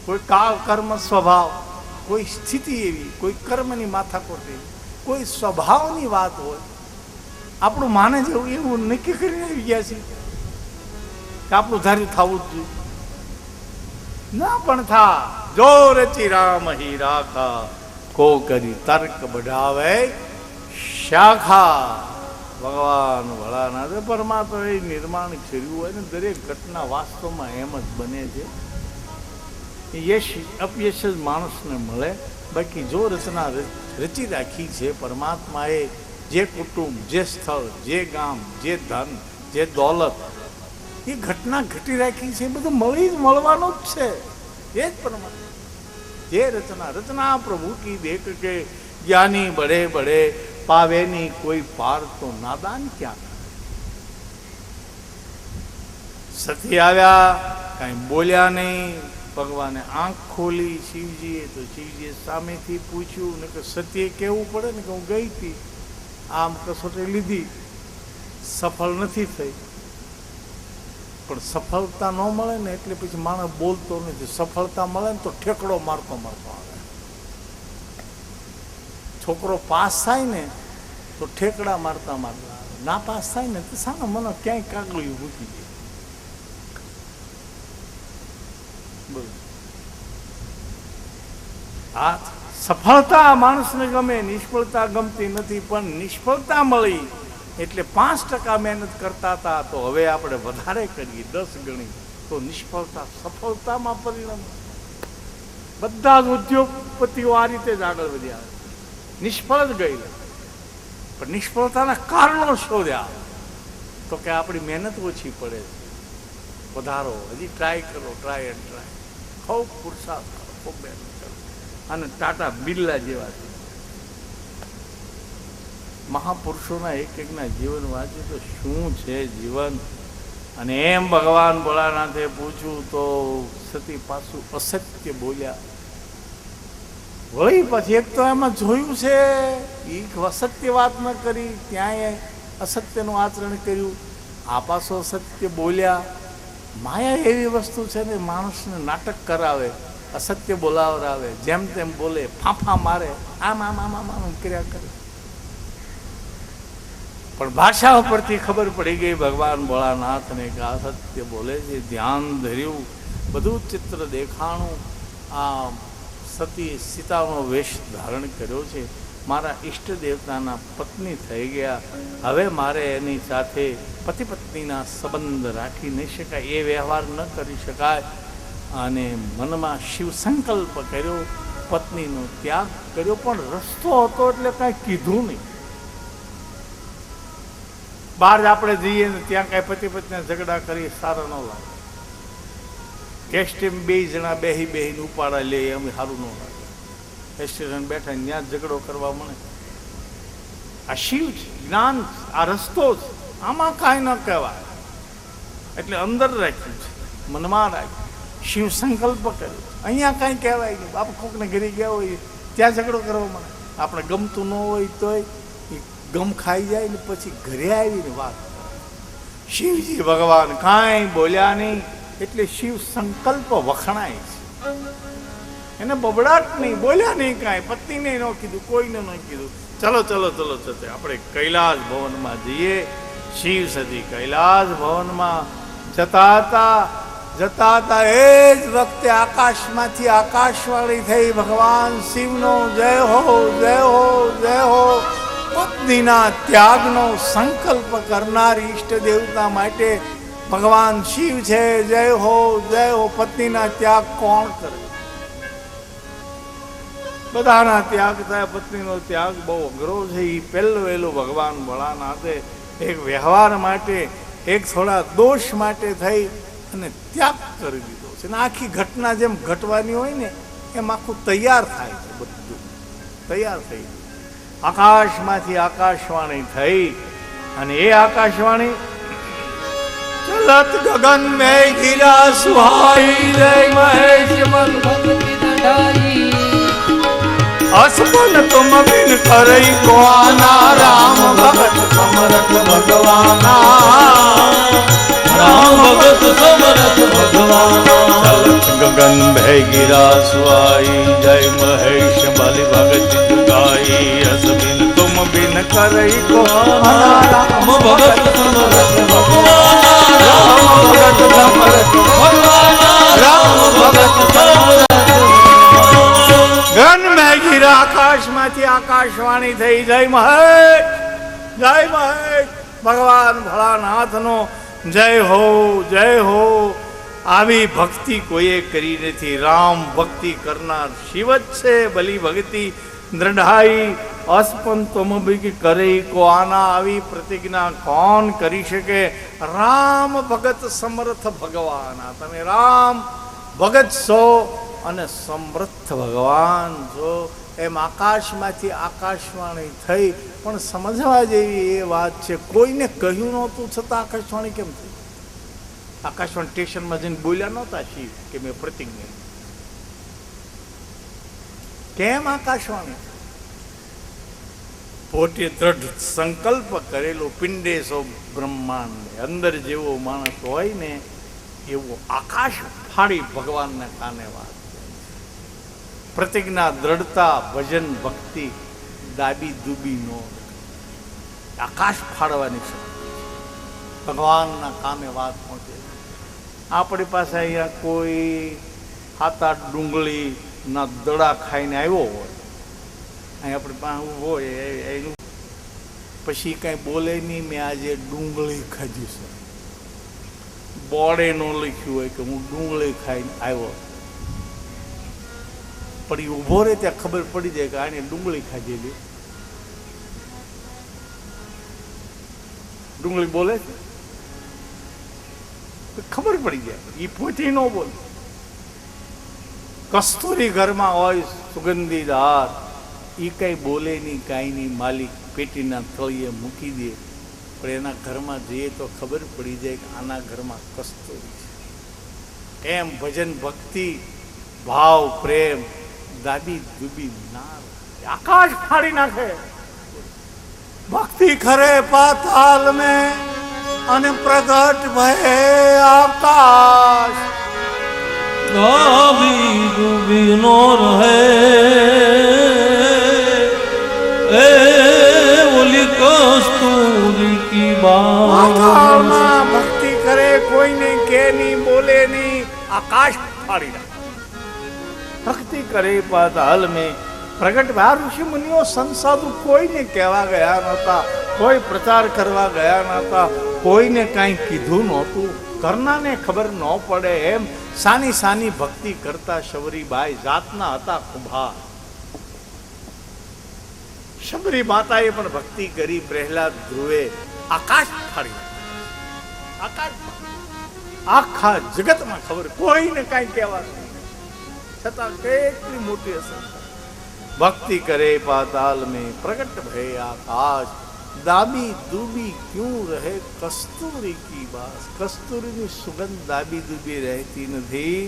કોઈ કાળ કર્મ સ્વભાવ, કોઈ સ્થિતિ એવી, કોઈ કર્મની માથાકોટ એવી, કોઈ સ્વભાવની વાત હોય, આપણું માને જેવું એવું નક્કી કરીને આવી ગયા છે કે આપણું ધાર્યું થવું જ જોઈએ. ના પણ થા. જો રચી રામ હી રાખા, કો કરી તર્ક બઢાવે શાખા. ભગવાન ભોળાનાથે પરમાત્મા એ નિર્માણ કર્યું હોય ને દરેક ઘટના વાસ્તવમાં એમ જ બને છે. યશ અપયશ જ માણસને મળે. બાકી જો રચના રચી રાખી છે પરમાત્માએ, જે કુટુંબ, જે સ્થળ, જે ગામ, જે ધન, જે દોલત, એ ઘટના ઘટી રાખી છે, બધું મળી જ મળવાનું જ છે. એ જ પરમાત્મા. જે રચના પ્રભુ કી દેખ કે જ્ઞાની બડે બડે, પાવે નહીં કોઈ પાર તો નાદાન ક્યાં. સતી આવ્યા, કાંઈ બોલ્યા નહીં. ભગવાને આંખ ખોલી શિવજીએ, તો શિવજીએ સામેથી પૂછ્યું ને કે સતીએ કહેવું પડે ને કે હું ગઈ હતી, આમ કસોટી લીધી, સફળ નથી થઈ. પણ સફળતા ન મળે ને એટલે પછી માણસ બોલતો નથી. સફળતા મળે ને તો ઠેકડો મારતો મારતો આવે. છોકરો પાસ થાય ને તો ઠેકડા મારતા મારતા આવે. ના પાસ થાય ને તો સાના મને ક્યાંય કાગળિયું મૂકી દે. આ સફળતા માણસને ગમે, નિષ્ફળતા ગમતી નથી. પણ નિષ્ફળતા મળી એટલે 5% મહેનત કરતા હતા તો હવે આપણે વધારે કરીએ 10 ગણી તો નિષ્ફળતા સફળતામાં પરિણમે. બધા જ ઉદ્યોગપતિઓ આ રીતે જ આગળ વધ્યા. નિષ્ફળ જ ગયેલા પણ નિષ્ફળતાના કારણો શોધ્યા તો કે આપણી મહેનત ઓછી પડે, વધારો, હજી ટ્રાય કરો, ટ્રાય એન્ડ ટ્રાય, ખૂબ પુરુષાર્થ કરો, ખૂબ મહેનત કરો. અને ટાટા બિરલા જેવા છે મહાપુરુષોના એક એકના જીવન વાંચે તો શું છે જીવન. અને એમ ભગવાન ભોળાનાથે પૂછ્યું તો સતી પાછું અસત્ય બોલ્યા. વળી પછી એક તો એમાં જોયું છે એ અસત્ય વાત ન કરી, ત્યાંય અસત્યનું આચરણ કર્યું. આ પાછો અસત્ય બોલ્યા. માયા એવી વસ્તુ છે ને, માણસને નાટક કરાવે, અસત્ય બોલાવરાવે, જેમ તેમ બોલે, ફાંફા મારે, આમ આમ આમ આમ આમ કર્યા કરે. પણ ભાષા ઉપરથી ખબર પડી ગઈ ભગવાન ભોળાનાથને કે આ સત્ય બોલે છે. ધ્યાન ધર્યું, બધું ચિત્ર દેખાણું. આ સતી સીતાનો વેશ ધારણ કર્યો છે, મારા ઈષ્ટ દેવતાના પત્ની થઈ ગયા. હવે મારે એની સાથે પતિ પત્નીના સંબંધ રાખી નહીં શકાય, એ વ્યવહાર ન કરી શકાય. અને મનમાં શિવ સંકલ્પ કર્યો, પત્નીનો ત્યાગ કર્યો. પણ રસ્તો હતો એટલે કાંઈ કીધું નહીં. બહાર આપણે જઈએ ને ત્યાં કાંઈ પતિ પત્ની ઝઘડા કરી સારા ન લાગે. એસટીમાં 2 જણા બેહીને ઉપાડા લે એમ સારું ન લાગે. સ્ટેશન બેઠા ત્યાં ઝઘડો કરવા મળે. આ શિવ છે, જ્ઞાન, આ રસ્તો છે, આમાં કાંઈ ન કહેવાય. એટલે અંદર રાખ્યું છે, મનમાં રાખ્યું, શિવ સંકલ્પ કર્યો. અહીંયા કાંઈ કહેવાય નહીં. બાપ કોકને ઘરે ગયા હોય ત્યાં ઝઘડો કરવા મળે. આપણે ગમતું ન હોય તોય ગમ ખાઈ જાય ને પછી ઘરે આવીને વાત. શિવજી ભગવાન કાંઈ બોલ્યા નહીં, એટલે શિવ સંકલ્પ વખણાય છે. એને બબડાટ નહીં, બોલ્યા નહીં કાંઈ, પત્નીને ન કીધું, કોઈને ન કીધું. ચલો ચલો ચલો ચલો આપણે કૈલાસ ભવનમાં જઈએ. શિવ સતી કૈલાસ ભવનમાં જતા હતા એ જ વખતે આકાશમાંથી આકાશવાણી થઈ, ભગવાન શિવનો જય હો જય હો જય હો. પત્નીના ત્યાગનો સંકલ્પ કરનાર ઈષ્ટ દેવતા માટે ભગવાન શિવ છે. જય હો જય હો. પત્નીના ત્યાગ કોણ કરે? બધાના ત્યાગ થાય, પત્નીનો ત્યાગ બહુ અઘરો છે. એ પહેલો વહેલો ભગવાન ભોળાનાથે એક વ્યવહાર માટે, એક થોડા દોષ માટે થઈ અને ત્યાગ કરી દીધો છે. અને આખી ઘટના જેમ ઘટવાની હોય ને એમ આખું તૈયાર થાય છે, બધું તૈયાર થઈ ગયું. આકાશમાંથી આકાશવાણી થઈ અને એ આકાશવાણી ચલત ગગન મેં ગિરા સુહાઈ જય મહેશ મન અસપન તુમ બિન કરઈ કોના રામ ભગત સમરથ ભગવાના રામ ભગત સમરથ ભગવાના ગગન ભય ગિરા સુહાઈ જય મહેશ બલ ભગત જુગાઈ અસબિન તુમ બિન કરઈ કોના રામ ભગત સમરથ ભગવાના રામ ભગત સમરથ ભગવાના રામ ભગત સમરથ ગન મેં ગિરા આકાશમાંથી આકાશવાણી થઈ જય મહેશ જય મહેશ. ભગવાન ભોળાનાથનો જય હો જય હો. આવી ભક્તિ કોઈએ કરી નથી. રામ ભક્તિ કરનાર શિવ જ છે. બલી ભક્તિ દ્રઢાઈ અસ્પન તમબી કરે કો આના. આવી પ્રતિજ્ઞા કોણ કરી શકે? રામ ભગત સમર્થ ભગવાન. તમે રામ ભગત છો અને સમર્થ ભગવાન છો. એમ આકાશમાંથી આકાશવાણી થઈ. પણ સમજવા જેવી એ વાત છે, કોઈને કહ્યું નહોતું છતાં આકાશવાણી કેમ થઈ? આકાશવાણી સ્ટેશનમાં જઈને બોલ્યા નહોતા શિવ કે મેં પ્રતિજ્ઞા? કેમ આકાશવાણી? પોતે દ્રઢ સંકલ્પ કરેલો પિંડેશો બ્રહ્માંડ, અંદર જેવો માણસ હોય ને એવો આકાશ ફાડી ભગવાનના કાને વાત. પ્રતિજ્ઞા, દ્રઢતા, ભજન, ભક્તિ, દાબી દુબી નો, આકાશ ફાડવાની શક્તિ ભગવાનના કામે વાત પહોંચે. આપણી પાસે અહીંયા કોઈ 7-8 ડુંગળીના દડા ખાઈને આવ્યો હોય, અહીં આપણી પાસે ઊભો હોય, એનું પછી કાંઈ બોલે નહીં, મેં આજે ડુંગળી ખાધી છે. બોર્ડે ન લખ્યું હોય કે હું ડુંગળી ખાઈને આવ્યો, પણ એ ઊભો રહે ત્યાં ખબર પડી જાય કે આને ડુંગળી ખાધેલી. ડુંગળી બોલે છે ખબર પડી જાય, એ પોતે ન બોલે. કસ્તુરી ઘરમાં હોય સુગંધીદાર, એ કઈ બોલે નહીં, કાંઈ નહીં, માલિક પેટીના તળિયે મૂકી દે, પણ એના ઘરમાં જઈએ તો ખબર પડી જાય કે આના ઘરમાં કસ્તુરી છે. એમ ભજન, ભક્તિ, ભાવ, પ્રેમ દાબી દુબી ના આકાશ ફાડી નાખે. ભક્તિ ખરે પાતાલ મેં અને પ્રગટ ભય આકાશ. દાબી દુબી નો રહે એ ઓલી કસ્તુરી કી બાત. ભક્તિ કરે, કોઈને કે નહીં, બોલે નહીં, આકાશ ફાડી નાખે. ભક્તિ કરે પાતાલ મેં પ્રગટ ભય. ઋષિ મુનિઓ સંસાધુ કોઈને કહેવા ગયા નહોતા, કોઈ પ્રચાર કરવા ગયા નહોતા, કોઈને કાંઈ કીધું નહોતું, કરનાને ખબર ન પડે એમ સાની સાની ભક્તિ કરતા શબરીબાઈ જાતના હતા કુંભાર. શબરી માતાએ પણ ભક્તિ કરી. પ્રહલાદ ધ્રુવે આકાશ ફાડી, આકાશ આખા જગતમાં ખબર, કોઈને કાંઈ કહેવા નહીં, છતાં કેટલી મોટી અસર. ભક્તિ કરે પાતાલ મેં પ્રગટ ભય આકાશ. દાબી દુબી ક્યું રહે કસ્તુરી કી બાસ. કસ્તુરીની સુગંધ દાબી દુબી રહેતી નથી.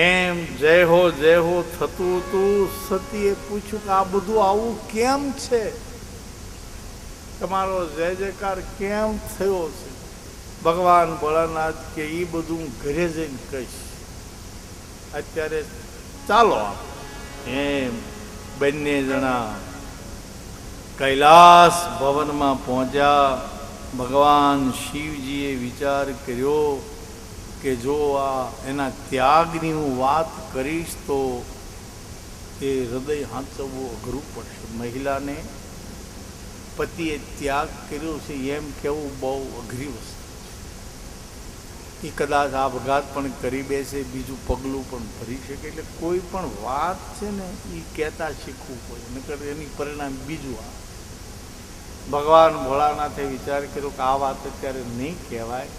એમ જય હો થતું હતું. સતીએ પૂછ્યું કે આ બધું આવું કેમ છે? તમારો જય જયકાર કેમ થયો છે? ભગવાન ભોળાનાથ કે એ બધું હું ઘરે જઈને કહીશ, અત્યારે ચાલો એમ બંને જણા કૈલાસ ભવનમાં પહોંચ્યા. ભગવાન શિવજીએ વિચાર કર્યો કે જો આ એના ત્યાગની હું વાત કરીશ તો એ હૃદય હાંચવવું અઘરું પડશે. મહિલાને પતિએ ત્યાગ કર્યો છે એમ કહેવું બહુ અઘરી વસ્તુ છે. એ કદાચ આપઘાત પણ કરી બેસે, બીજું પગલું પણ ભરી શકે. એટલે કોઈ પણ વાત છે ને એ કહેતા શીખવું પડે, નકર એની પરિણામ બીજું આવે. ભગવાન ભોળાનાથે વિચાર કર્યો કે આ વાત અત્યારે નહીં કહેવાય,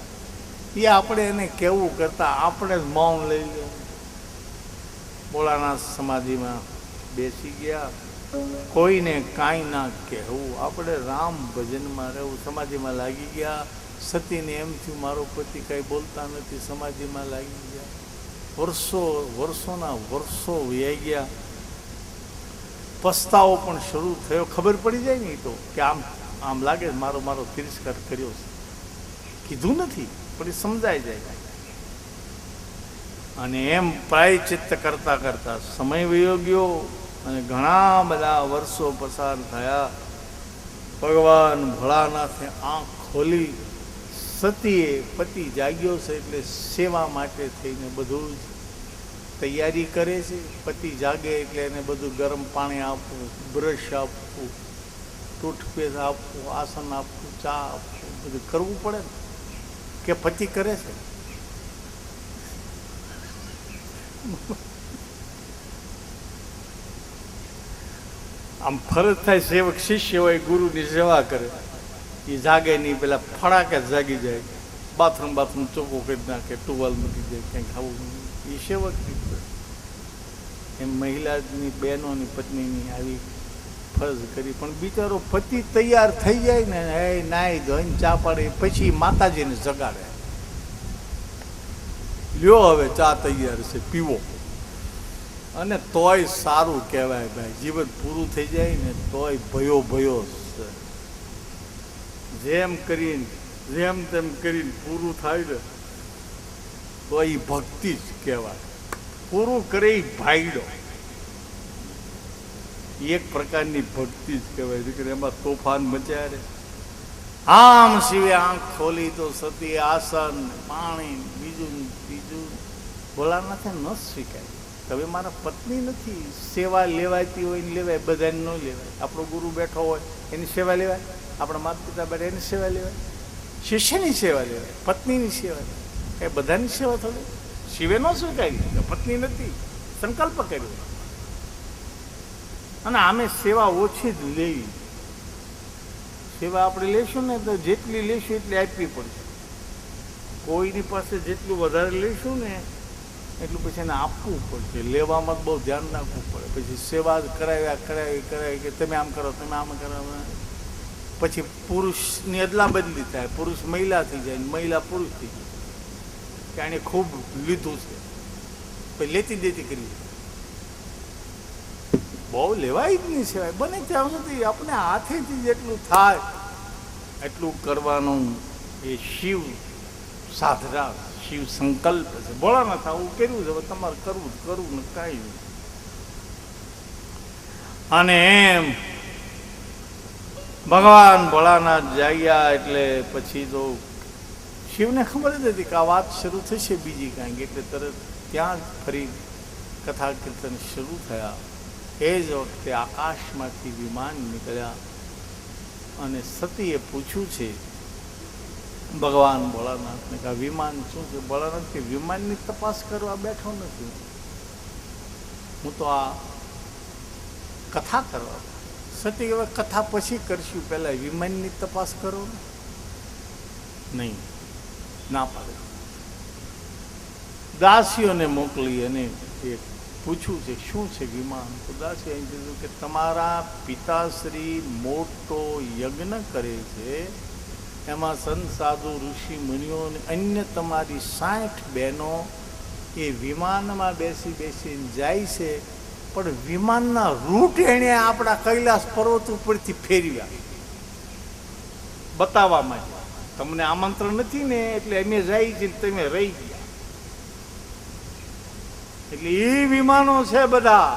એ આપણે એને કહેવું કરતાં આપણે જ મૌન લઈ લે. ભોળાનાથ સમાધિમાં બેસી ગયા, કોઈને કાંઈ ના કહેવું, આપણે રામ ભજનમાં રહેવું. સમાધિમાં લાગી ગયા. સતીને એમ થયું મારો પતિ કાંઈ બોલતા નથી, સમાધિમાં લાગી ગયા. વર્ષોના વર્ષો વહી ગયા. પસ્તાવો પણ શરૂ થયો. ખબર પડી જાય ને તો કે આમ લાગે મારો તિરસ્કાર કર્યો છે, કીધું નથી પણ એ સમજાઈ જાય. અને એમ પ્રાયચિત્ત કરતા કરતા સમય વયો ગયો અને ઘણા બધા વર્ષો પસાર થયા. ભગવાન ભોળાનાથે આંખ ખોલી. સતીએ પતિ જાગ્યો છે એટલે સેવા માટે થઈને બધું જ તૈયારી કરે છે. પતિ જાગે એટલે એને બધું ગરમ પાણી આપવું, બ્રશ આપવું, ટૂથપેસ્ટ આપવું, આસન આપવું, ચા આપવું, બધું કરવું પડે ને. કે પતિ કરે છે? આમ ફરજ થાય સેવક શિષ્ય હોય ગુરુની સેવા કરે, એ જાગે નહીં, પેલા ફડાકે જાગી જાય, બાથરૂમ ચોખ્ખું કરી નાખે, ટુવાલ મૂકી જાય, ક્યાંય ખાવું એ સેવક. એમ મહિલાની બહેનોની પત્નીની આવી ફરજ કરી. પણ બિચારો પતિ તૈયાર થઈ જાય ને, એ નાઈ ધોઈને ચા પાડે, પછી માતાજીને જગાડે, લ્યો હવે ચા તૈયાર છે, પીવો. અને તોય સારું કહેવાય ભાઈ, જીવન પૂરું થઈ જાય ને તોય ભયો છે. જેમ તેમ કરીને પૂરું થાય ને તો એ ભક્તિ જ કહેવાય. પૂરું કરે એ ભાઈડો, એક પ્રકારની ભક્તિ જ કહેવાય. એમાં તોફાન મચ્યા રે. આમ શિવે આંખ ખોલી તો સતી આસન, પાણી, બીજું ભોળાનાથે ન સ્વીકાર્યું. હવે મારા પત્ની નથી, સેવા લેવાતી હોય ને લેવાય, બધાને ન લેવાય. આપણો ગુરુ બેઠો હોય એની સેવા લેવાય, આપણા માતા પિતા બેઠા એની સેવા લેવાય, શિષ્યની સેવા લેવાય, પત્નીની સેવા લેવાય. એ બધાની સેવા થોડી. શિવે ન સ્વીકારી, પત્ની નથી, સંકલ્પ કર્યો. અને આમે સેવા ઓછી જ લેવી. સેવા આપણે લેશું ને તો જેટલી લેશું એટલી આપવી પડશે. કોઈની પાસે જેટલું વધારે લેશું ને એટલું પછી એને આપવું પડશે. લેવામાં બહુ ધ્યાન રાખવું પડે. પછી સેવા કરાવી કે તમે આમ કરો, તમે આમ કરો. પછી પુરુષની અદલા બદલી થાય, પુરુષ મહિલા થઈ જાય, મહિલા પુરુષ થઈ જાય. કે આને ખૂબ લીધું છે, પછી લેતી દેતી કરી. બહુ લેવાય જ નહીં સેવાય. બને ત્યાં સુધી આપણે હાથેથી જેટલું થાય એટલું કરવાનું. એ શિવ સાધના, શિવ સંકલ્પ છે. ભોળાનાથ આવું કર્યું છે, હવે તમારે કરવું ને કાંઈ નહીં. અને એમ ભગવાન ભોળાનાથ જાગ્યા એટલે પછી તો શિવને ખબર જ હતી કે આ વાત શરૂ થશે બીજી કાંઈક. એટલે તરત ત્યાં જ ફરી કથા કીર્તન શરૂ થયા. એ જ વખતે આકાશમાંથી વિમાન નીકળ્યા અને સતીએ પૂછ્યું છે ભગવાન ભોળાનાથને કે આ વિમાન શું છે? ભોળાનાથ કે વિમાનની તપાસ કરવા બેઠો નથી, હું તો આ કથા કરવા. સતી હવે કથા પછી કરશું, પહેલાં વિમાનની તપાસ કરો ને. નહીં, ના પાડે. દાસીઓને મોકલી અને એ પૂછ્યું છે શું છે વિમાન? તો દાસીએ એમ કીધું કે તમારા પિતાશ્રી મોટો યજ્ઞ કરે છે, એમાં સંત સાધુ ઋષિ મુનિઓ અને અન્ય તમારી 60 બહેનો એ વિમાનમાં બેસીને જાય છે. પણ વિમાનના રૂટ એણે આપણા કૈલાસ પર્વત ઉપરથી ફેરવ્યા બતાવવા માટે. તમને આમંત્રણ નથી ને એટલે અમે જાય છે, તમે રહી ગયા. એટલે એ વિમાનો છે બધા.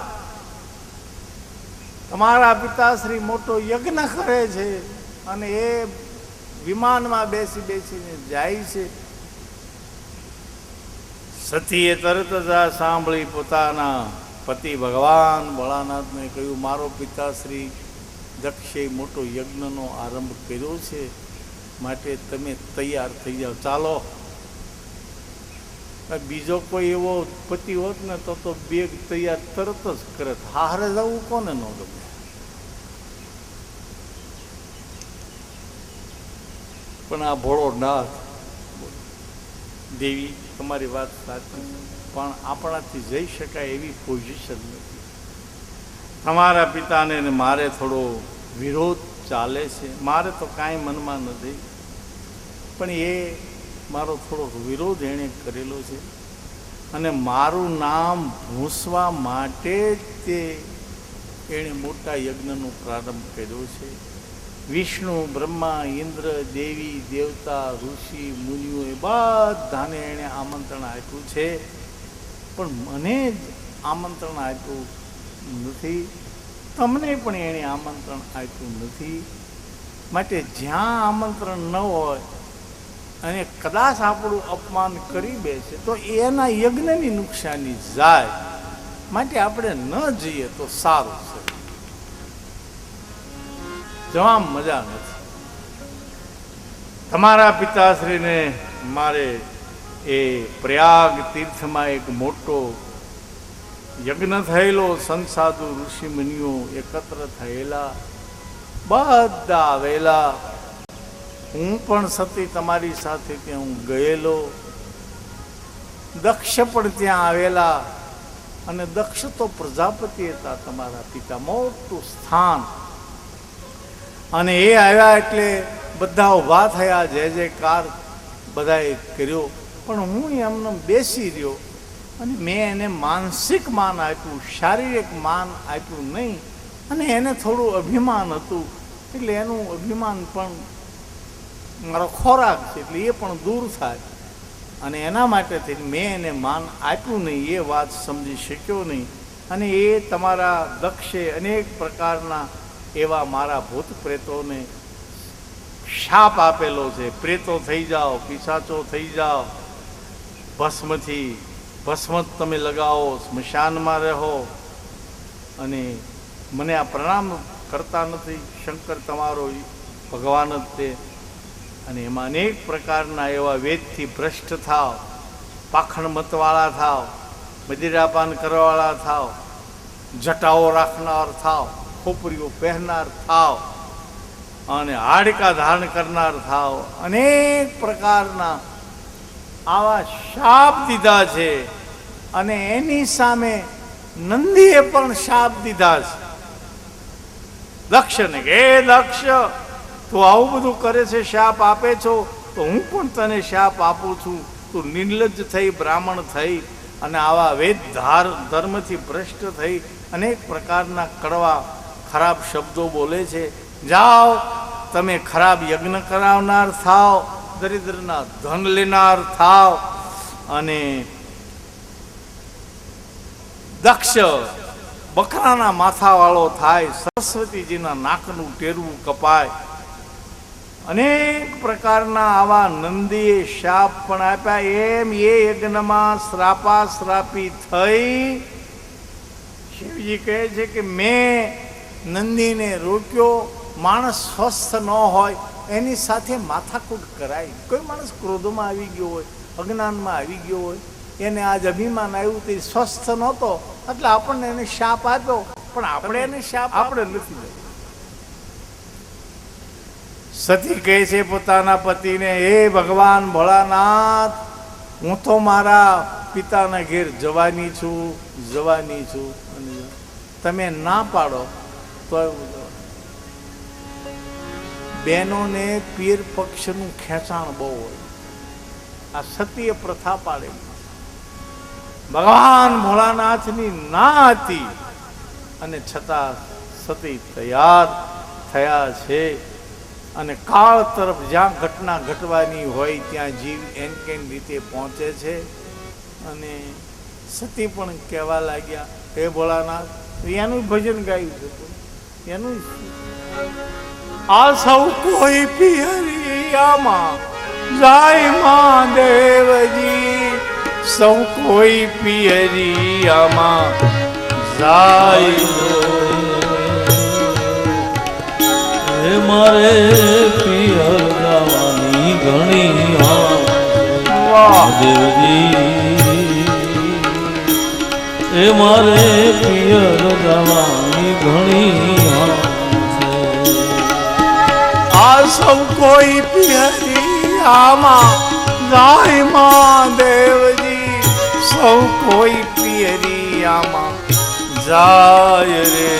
તમારા પિતાશ્રી મોટો યજ્ઞ કરે છે અને એ વિમાનમાં બેસી બેસીને જાય છે. સતીએ તરત જ આ સાંભળી પોતાના પતિ ભગવાન ભોળાનાથને કહ્યું, મારો પિતાશ્રી દક્ષે મોટો યજ્ઞનો આરંભ કર્યો છે, માટે તમે તૈયાર થઈ જાઓ, ચાલો. બીજો કોઈ એવો પતિ હોત ને તો બેગ તૈયાર તરત જ કરે. હારે જવું કોને ન ગમે. પણ આ ભોળો નાથ, દેવી તમારી વાત સાચી, પણ આપણાથી જઈ શકાય એવી પોઝિશન નથી. તમારા પિતાને ને મારે થોડો વિરોધ ચાલે છે. મારે તો કાંઈ મનમાં નથી, પણ એ મારો થોડોક વિરોધ એણે કરેલો છે અને મારું નામ ભૂંસવા માટે જ તે એણે મોટા યજ્ઞનો પ્રારંભ કર્યો છે. વિષ્ણુ, બ્રહ્મા, ઇન્દ્ર, દેવી, દેવતા, ઋષિ, મુનિઓ એ બધાને એણે આમંત્રણ આપ્યું છે, પણ મને જ આમંત્રણ આપ્યું નથી. તમને પણ એણે આમંત્રણ આપ્યું નથી. માટે જ્યાં આમંત્રણ ન હોય અને કદાચ આપણું અપમાન કરી બેસે તો એના યજ્ઞની નુકસાની જાય. માટે આપણે ન જઈએ તો સારું છે. જવા મજા નથી. તમારા પિતાશ્રીને મારે એ પ્રયાગ તીર્થમાં એક મોટો યજ્ઞ થયેલો, સંત સાધુ ઋષિ મુનિઓ એકત્ર થયેલા, બધા આવેલા. હું પણ સતી તમારી સાથે ત્યાં હું ગયેલો. દક્ષ પણ ત્યાં આવેલા અને દક્ષ તો પ્રજાપતિ હતા તમારા પિતા, મોટું સ્થાન. અને એ આવ્યા એટલે બધા ઊભા થયા, જય જયકાર બધાએ કર્યો. પણ હું એમને બેસી રહ્યો અને મેં એને માનસિક માન આપ્યું, શારીરિક માન આપ્યું નહીં. અને એને થોડું અભિમાન હતું, એટલે એનું અભિમાન પણ મારો ખોરાક છે એટલે એ પણ દૂર થાય. અને એના માટે મેં એને માન આપ્યું નહીં, એ વાત સમજી શક્યો નહીં. અને એ તમારા દક્ષે અનેક પ્રકારના એવા મારા ભૂત પ્રેતોને શાપ આપેલો છે. પ્રેતો થઈ જાઓ, પિશાચો થઈ જાઓ, ભસ્મથી ભસ્મ તમે લગાવો, સ્મશાનમાં રહો. અને મને આ પ્રણામ કરતા નથી. શંકર તમારો ભગવાન જ તે. અને એમાં અનેક પ્રકારના એવા વેદથી ભ્રષ્ટ થાવ, પાખંડ મતવાળા થાવ, મદિરાપાન કરવાવાળા થાવ, જટાઓ રાખનાર થાવ, ખોપરીઓ પહેરનાર થાવ અને હાડકા ધારણ કરનાર થાવ. અનેક પ્રકારના આવા શાપ દીધા છે. અને એની સામે નંદીએ પણ શાપ દીધા છે દક્ષને કે, હે દક્ષ, તું આવું બધું કરે છે, શાપ આપે છો, તો હું પણ તને શાપ આપું છું. તું નિર્લજ્જ થઈ, બ્રાહ્મણ થઈ અને આવા વેદ ધર્મથી ભ્રષ્ટ થઈ અનેક પ્રકારના કડવા ખરાબ શબ્દો બોલે છે. જાઓ, તમે ખરાબ યજ્ઞ કરાવનાર થાવ, દરિદ્રના ધન લેનાર થાવ. અને દક્ષ બકરાના માથાવાળો થાય, સરસ્વતીજીના નાકનું ટેરવું કપાય. અનેક પ્રકારના આવા નંદીએ શાપ પણ આપ્યા. એમ એ યજ્ઞમાં શ્રાપાશ્રાપી થઈ. શિવજી કહે છે કે મેં નંદીને રોક્યો. માણસ સ્વસ્થ ન હોય એની સાથે માથાકૂટ કરાય. કોઈ માણસ ક્રોધમાં આવી ગયો હોય, અજ્ઞાનમાં આવી ગયો હોય, એને આજ અભિમાન આવ્યું, તે સ્વસ્થ નહોતો એટલે આપણને એને શાપ આપ્યો. પણ આપણે એને શાપ આપણે નથી દઈએ. સતી કહે છે પોતાના પતિને, હે ભગવાન ભોળાનાથ, હું તો મારા પિતાના ઘેર જવાની છું. અને તમે ના પાડો તો બહેનોને પીર પક્ષનું ખેંચાણ બહુ હોય. આ સતીએ પ્રથા પાડેલી. ભગવાન ભોળાનાથની ના હતી અને છતાં સતી તૈયાર થયા છે. અને કાળ તરફ જ્યાં ઘટના ઘટવાની હોય ત્યાં જીવ એન કેન રીતે પહોંચે છે. અને સતી પણ કહેવા લાગ્યા, હે ભોળાનાથ, એનું ભજન ગાયું છે. એનું આ સૌ કોઈ પિયરિયામાં જાય મહાદેવજી, સૌ કોઈ પિયરિયામાં જાય. હે મારે પિયર જવાની ઘણી દેવજી, હે મારે પિયર જવાની ઘણી આ સૌ કોઈ પિયરિયામાં જાય મહાદેવજી, સૌ કોઈ પિયરિયામાં જાય રે.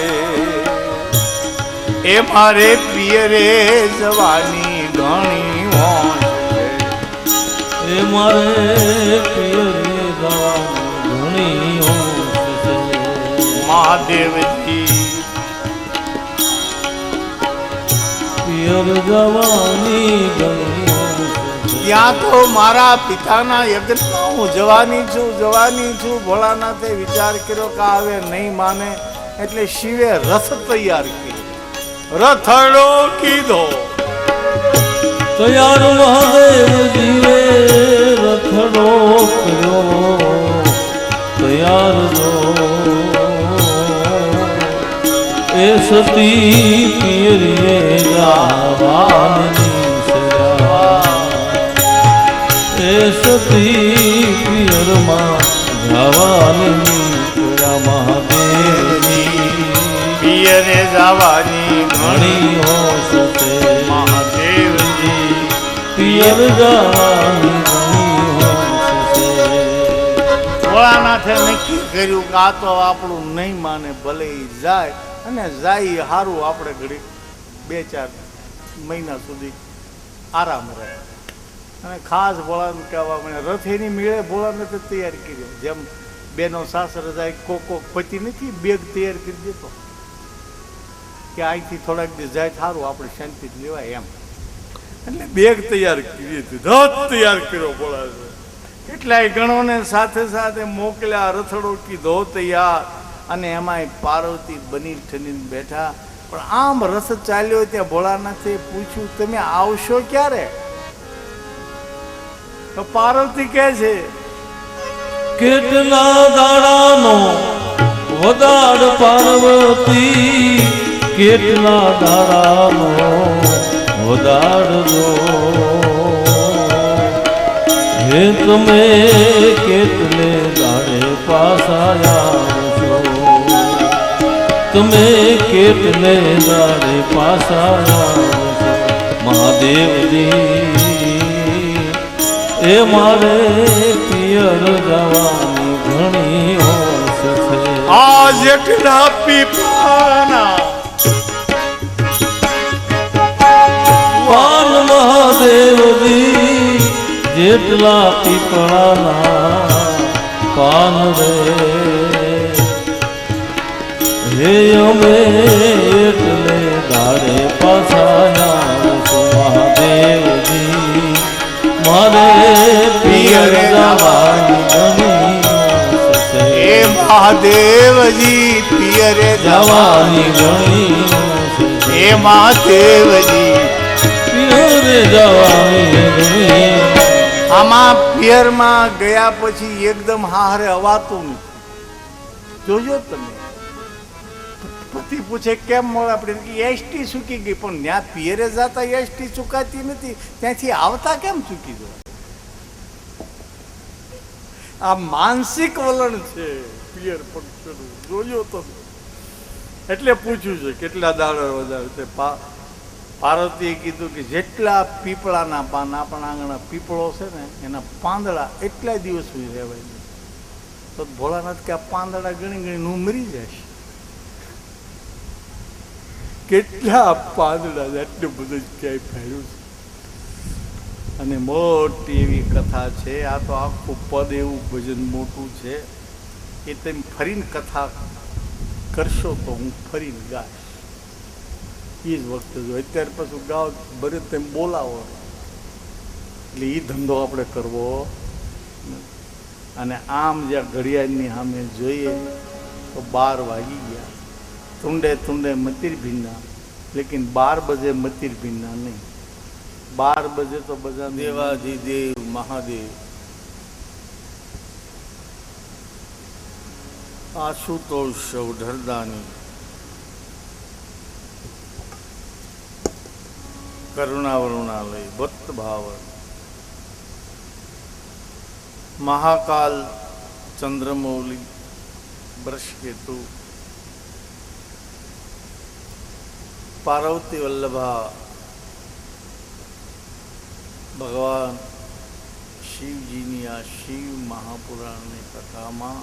એ મારે પિયરે જવાની ઘણી હોશ છે. એ મારે પિયરે જવાની ઘણી હોશ છે. મહાદેવજી પિયર જવાની ઘણી હોશ છે. ત્યાં તો મારા પિતાના યજ્ઞમાં હું જવાની છું. ભોળાનાથે વિચાર કર્યો કે આવે નહીં માને, એટલે શિવે રથ તૈયાર કર્યો. રથડો કીધો તૈયાર મહાદેવ જીવે રથડો કર્યો તૈયાર જો એ સતી પિયરીએ જવાની એ સતી પિયરમાં જવાની મહાદેવજી પિયરે જવાની ઘણી હોશ છે. મહાદેવજી પિયર જવાની ઘણી હોશ છે. ભોળાનાથે નક્કી કર્યું કે આ તો આપણું નહીં માને, ભલે ઈ જાય, અને જાય સારું, આપણે ઘડી 2-4 મહિના સુધી આરામ રહે. અને ખાસ ભોળાને કહેવા મને રથ એની મેળે ભોળાનાથે તૈયાર કર્યો. જેમ બેનો સાસર જાય કોકો પતિ નથી બેગ તૈયાર કરી દેતો કે અહીંથી થોડાક દિવસ જાય સારું, આપણે શાંતિ લેવાય એમ. એટલે બેગ તૈયાર કરી હતી, રથ તૈયાર કર્યો ભોળાને. કેટલાય ગણોને સાથે સાથે મોકલ્યા, રથડો કીધો તૈયાર. અને એમાંય પાર્વતી બની ઠનીને બેઠા. પણ આમ રથ ચાલ્યો ત્યાં ભોળાનાથે પૂછ્યું, તમે આવશો ક્યારે? તો પાર્વતી કહે છે, કેટલા દાડાનો વદાડ પાર્વતી, કેટલા દાડાનો વદાડજો. હે તમે કેટલે દાડે પાછા આવશો, તમે કેટલે દાડે પાછા આવશો મહાદેવજી. એ મારે પિયર જવાની ઘણી હોશ છે. આ જેટલા પીપળાના પાન મહાદેવજી, જેટલા પીપળાના પાન રે, હે અમે એટલે દાડે પાછા આવશું મહાદેવજી. મારે પિયર જવાની ઘણી હોશ છે. હે મહાદેવજી પિયરે જવાની ઘણી હોશ છે. હે મહાદેવજી પિયરે જવાની ઘણી. આમાં પિયરમાં ગયા પછી એકદમ હારે અવાતું નથી. જોજો તમે, પતિ પૂછે કેમ મળે, આપણે એસટી ચૂકી ગઈ, પણ ત્યાં પિયરે જતા એસટી ચૂકાતી નથી, ત્યાંથી આવતા કેમ ચૂકી જાય? આ માનસિક વલણ છે પિયર પક્ષનું, જોજો તમે. એટલે પૂછ્યું છે કેટલા દાડા વધારે છે. પાર્વતીએ કીધું કે જેટલા પીપળાના પાન, આપણા આંગણા પીપળો છે ને એના પાંદડા એટલા દિવસ સુધી રહેવાય. તો ભોળાનાથ કે આ પાંદડા ગણી ગણી નું મરી જશે. કેટલા પાંદડા, એટલું બધું ક્યાંય ફેર્યું છે. અને મોટી એવી કથા છે. આ તો આખું પદ એવું ભજન મોટું છે એ તમે ફરીને કથા કરશો તો હું ફરીને ગાઈશ. એ જ વખતે જો અત્યારે પાછું ગાવ ભરે તેમ બોલાવો એટલે એ ધંધો આપણે કરવો નથી. અને આમ જ્યાં ઘડિયાળની સામે જોઈએ તો 12 વાગી ગયા. તુંડે તુંડે મતીર ભીના, લેકિન 12 બજે મતીર ભીના નહીં. 12 બજે તો બધા દેવાધિદેવ મહાદેવ આશુતોષ સૌઢરદાની કરુણાવરુણાલય ભક્ત ભાવ મહાકાલ ચંદ્રમૌલી બ્રશકેતુ પાર્વતી વલ્લભા ભગવાન શિવજીની આ શિવ મહાપુરાણની કથામાં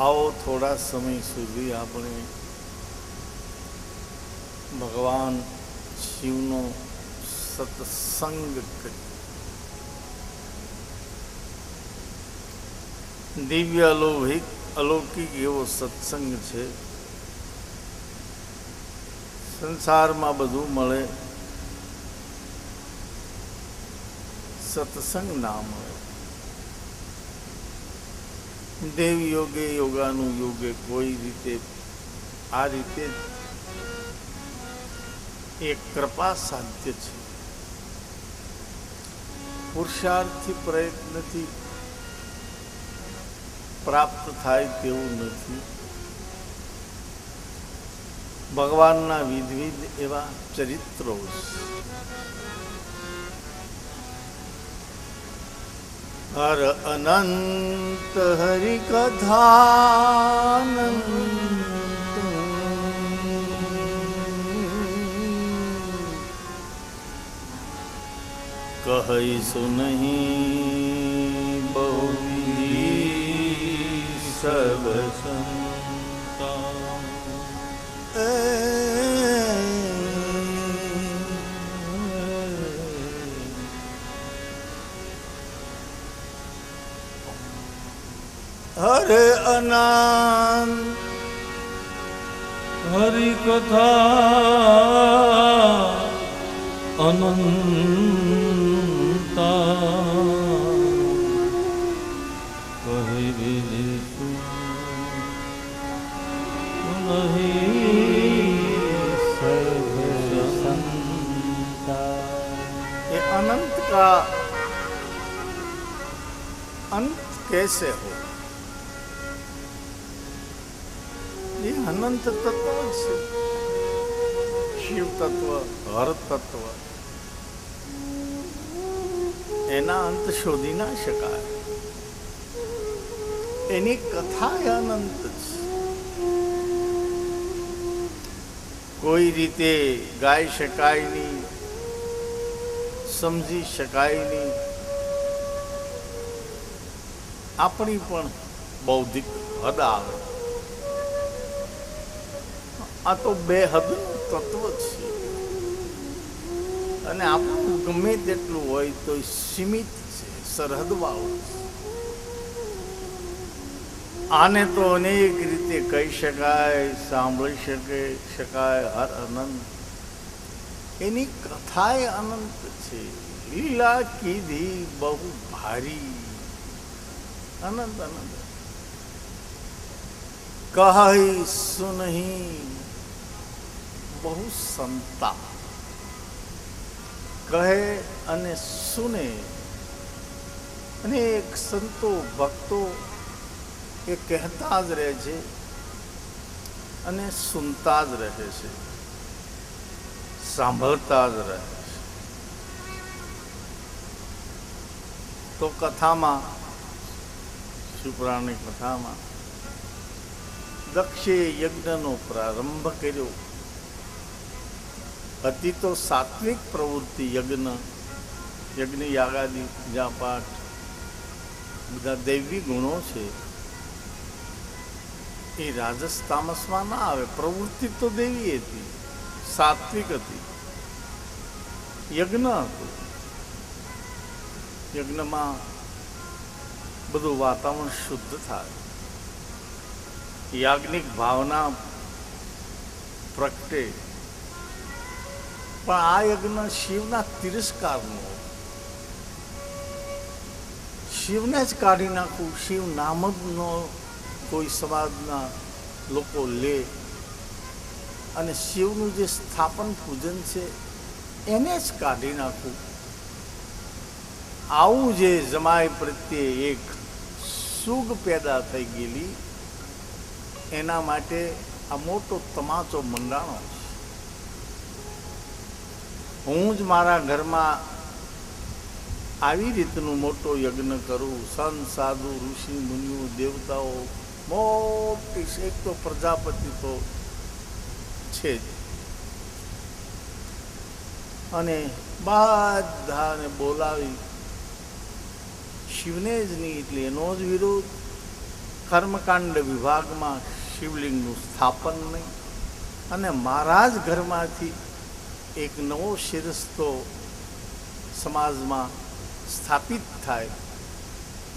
આવો થોડા સમય સુધી આપણે ભગવાન શિવનો સત્સંગ કરી. દિવ્ય અલૌકિક એવો સત્સંગ છે. સંસારમાં બધું મળે, સત્સંગ ના મળે. દેવ યોગે યોગાનું યોગે કોઈ રીતે આ રીતે એક કૃપા સાધ્ય છે. પુરુષાર્થથી પ્રયત્નથી પ્રાપ્ત થાય તેવું નથી. ભગવાનના વિવિધ એવા ચરિત્રો હર અનંત હરિ કથાનંદ કહીશું નહીં બહુવિધિ સબ સંતા. હરે અનંત હરિ કથા અનંતા કહી વિધિશું નહીં સર્વ સંતા. ये अनंत का अंत कैसे हो? ये अनंत तत्व છે. શિવ તત્વ, હર તત્વ, એના અંત શોધી ના શકાય. એની કથા અનંત છે. કોઈ રીતે ગાઈ શકાય નહીં, સમજી શકાય નહીં. આપણી પણ બૌદ્ધિક હદ આવે. આ તો બે હદનું તત્વ છે. અને આપણું ગમે તેટલું હોય તો સીમિત છે, સરહદવાળું છે. આને તો અનેક રીતે કહી શકાય, સાંભળી શકાય. હર અનંત, એની કથાએ અનંત છે. લીલા કીધી બહુ ભારી, અનંત અનંત. કહી સુનહી બહુ સંતા. કહે અને સુને, અનેક સંતો ભક્તો એ કહેતા જ રહે છે અને સુનતા જ રહે છે, સાંભળતા જ રહે છે. તો કથામાં, શિવપુરાણની કથામાં દક્ષે યજ્ઞનો પ્રારંભ કર્યો. હતી તો સાત્વિક પ્રવૃત્તિ, યજ્ઞ યાગાદી પૂજા પાઠ બધા દૈવી ગુણો છે. એ રાજસ તામસમાં ના આવે. પ્રવૃત્તિ તો દેવી હતી, સાત્વિક હતી. યજ્ઞ હતું. યજ્ઞમાં બધું વાતાવરણ શુદ્ધ થાય. યાજ્ઞિક ભાવના પ્રગટે. પણ આ યજ્ઞ શિવના તિરસ્કારનો, શિવને જ કાઢી નાખવું, શિવ નામ જ નો કોઈ સમાજના લોકો લે અને શિવનું જે સ્થાપન પૂજન છે એને જ કાઢી નાખવું, આવું જે જમાઈ પ્રત્યે એક સુગ પેદા થઈ ગયેલી, એના માટે આ મોટો તમાચો મંડાણો છે. હું જ મારા ઘરમાં આવી રીતનું મોટો યજ્ઞ કરું, સંત સાધુ ઋષિ મુનિઓ દેવતાઓ મોટી, એક તો પ્રજાપતિ તો છે જ, અને બધાને બોલાવી, શિવને જ નહીં એટલે એનો જ વિરોધ, કર્મકાંડ વિભાગમાં શિવલિંગનું સ્થાપન નહીં, અને મારા જ ઘરમાંથી એક નવો શિરસ્તો સમાજમાં સ્થાપિત થાય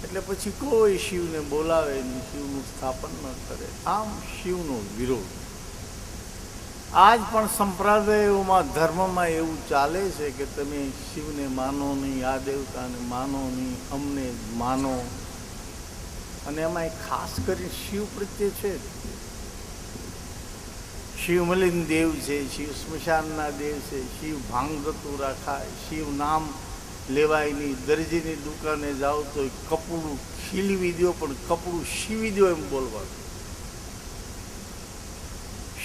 એટલે પછી કોઈ શિવને બોલાવે નહીં, શિવનું સ્થાપન ન કરે, આમ શિવનો વિરોધ. આજ પણ સંપ્રદાયોમાં, ધર્મમાં એવું ચાલે છે કે તમે શિવને માનો નહીં, આ દેવતાને માનો નહીં, અમને જ માનો. અને એમાં ખાસ કરીને શિવ પ્રત્યે છે, શિવ મલિન દેવ છે, શિવ સ્મશાનના દેવ છે, શિવ ભાંગ ધતુરા ખાય, શિવ નામ લેવાય નહીં, દરજીની દુકાને જાઓ તો કપડું ખીલવી દો પણ કપડું સીવી દો એમ બોલવાનું.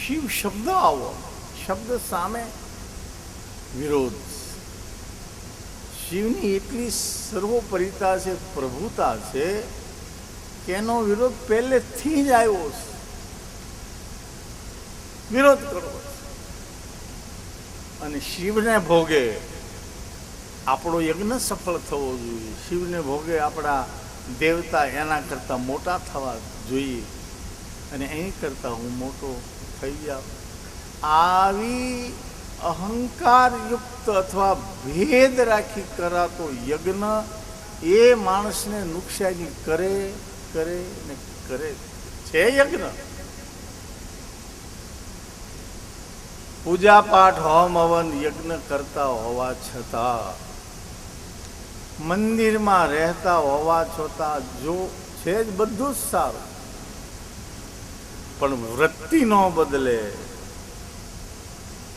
શિવ શબ્દ આવો, શબ્દ સામે વિરોધ. શિવની એટલી સર્વોપરિતા છે, પ્રભુતા છે કે એનો વિરોધ પહેલેથી જ આવ્યો છે, વિરોધ કરવો છે. અને શિવને ભોગે આપણો યજ્ઞ સફળ થવો જોઈએ, શિવને ભોગે આપણા દેવતા એના કરતાં મોટા થવા જોઈએ, અને એની કરતાં હું મોટો થઈ જાઉં. આવી અહંકારયુક્ત અથવા ભેદ રાખી કરાતો યજ્ઞ એ માણસને નુકસાની કરે કરે ને કરે છે. યજ્ઞ, પૂજા પાઠ, હોમ હવન, યજ્ઞ કરતા હોવા છતાં, મંદિરમાં રહેતા હોવા છતાં, જો છે જ બધું જ સારું, પણ વૃત્તિ ન બદલે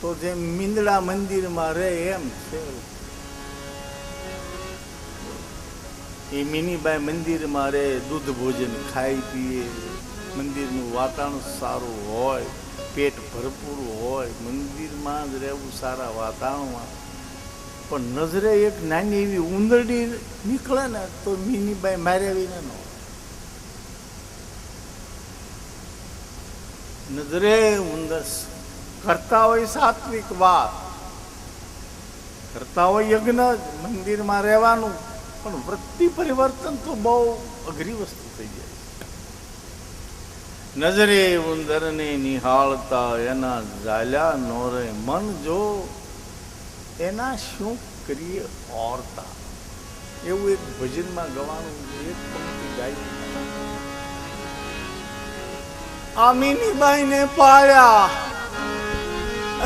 તો જેમ મીંદડા મંદિરમાં રહે એમ છે. એ મિનીબાઈ મંદિરમાં રહે, દૂધ ભોજન ખાઈ પીએ, મંદિરનું વાતાવરણ સારું હોય, પેટ ભરપૂર હોય, મંદિરમાં જ રહેવું સારા વાતાવરણમાં. પણ નજરે એક નાની એવી ઉંદરડી નીકળે ને તો મિનીબાઈ મારેવીને ન, નજરે ઉંદર કરતા હોય સાત્વિક વાત, કરતા હોય યજ્ઞ જ, મંદિરમાં રહેવાનું, પણ વૃત્તિ પરિવર્તન તો બહુ અઘરી વસ્તુ થઈ જાય. નજરે ઉંદરને નિહાળતા એના ઝાલ્યા નો રે મન, જો એના શું કરીએ ઓરતા. એવું એક ભજનમાં ગવાનું, એક પંક્તિ ગાઈ. આ મીનીબાઈને પાળ્યા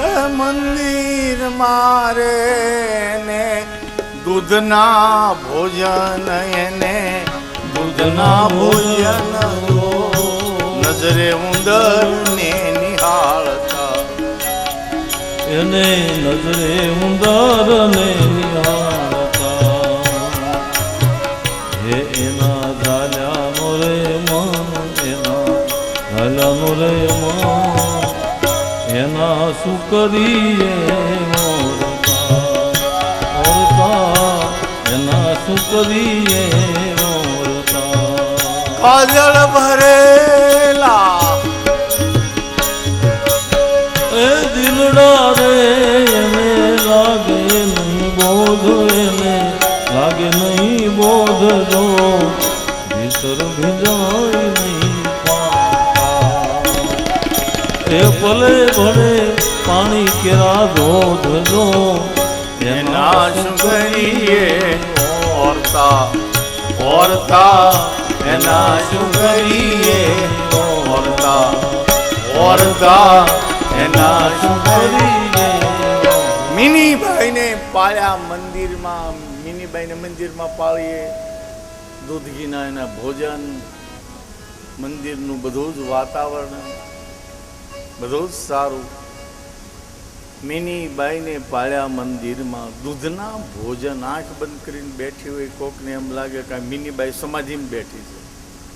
એ મંદિર મારે ને દૂધના ભોજન, એને દૂધના ભોજન, નજરે ઉંદર ને નિહાળતા, એને નજરે ઉંદર ને નિહાળતા, હે એના ઝાલ્યા નો રે મન, એના ઝાલ્યા નો રે મન, એના શું કરીએ ઓરતા, એના શું કરીએ ઓરતા. કાજળ ભરેલા એ દિલડા રે એને લાગે નહીં બોધ, એને લાગે નહીં બોધ, જો ભીતર ભીજાય નહીં પાતા. એ ભલે ભલે પાણી કેરા ધોધ, જો એના શું કરીએ ઓરતા ઓરતા, એના શું કરીએ ઓરતા ઓરતા, એના શું કરીએ મિનીભાઈને પાળ્યા મંદિરમાં, મિનીભાઈને મંદિરમાં પાળીએ, દૂધ ઘીના એના ભોજન, મંદિરનું બધું જ વાતાવરણ બધું જ સારું. મિનીબાઈને પાળ્યા મંદિરમાં દૂધના ભોજન. આંખ બંધ કરીને બેઠી હોય, કોકને એમ લાગે કે મિનીબાઈ સમાધિમાં બેઠી છે,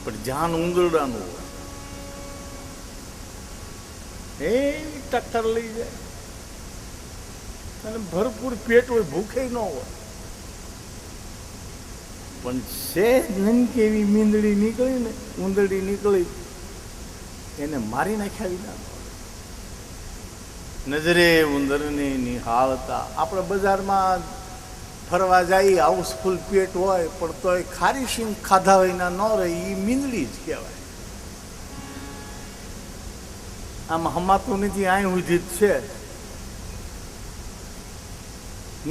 પણ ધ્યાન ઉંદરડાનું હોય. એ ટક્કર લઈ જાય અને ભરપૂર પેટ હોય, ભૂખે ન હોય, પણ સેજ નનકી એવી મીંદડી નીકળી ને, ઉંદરડી નીકળી, એને મારી નાખ્યા વિના નજરે ઉંદરને નિહાળતા. આપણે બજારમાં ફરવા જઈએ, હાઉસફુલ પેટ હોય, પણ તોય ખારી શીંગ ખાધા વિના ન રહે, એ મીંદડી જ કહેવાય. આમ હમાતું નથી, અહીં ઉધી જ છે.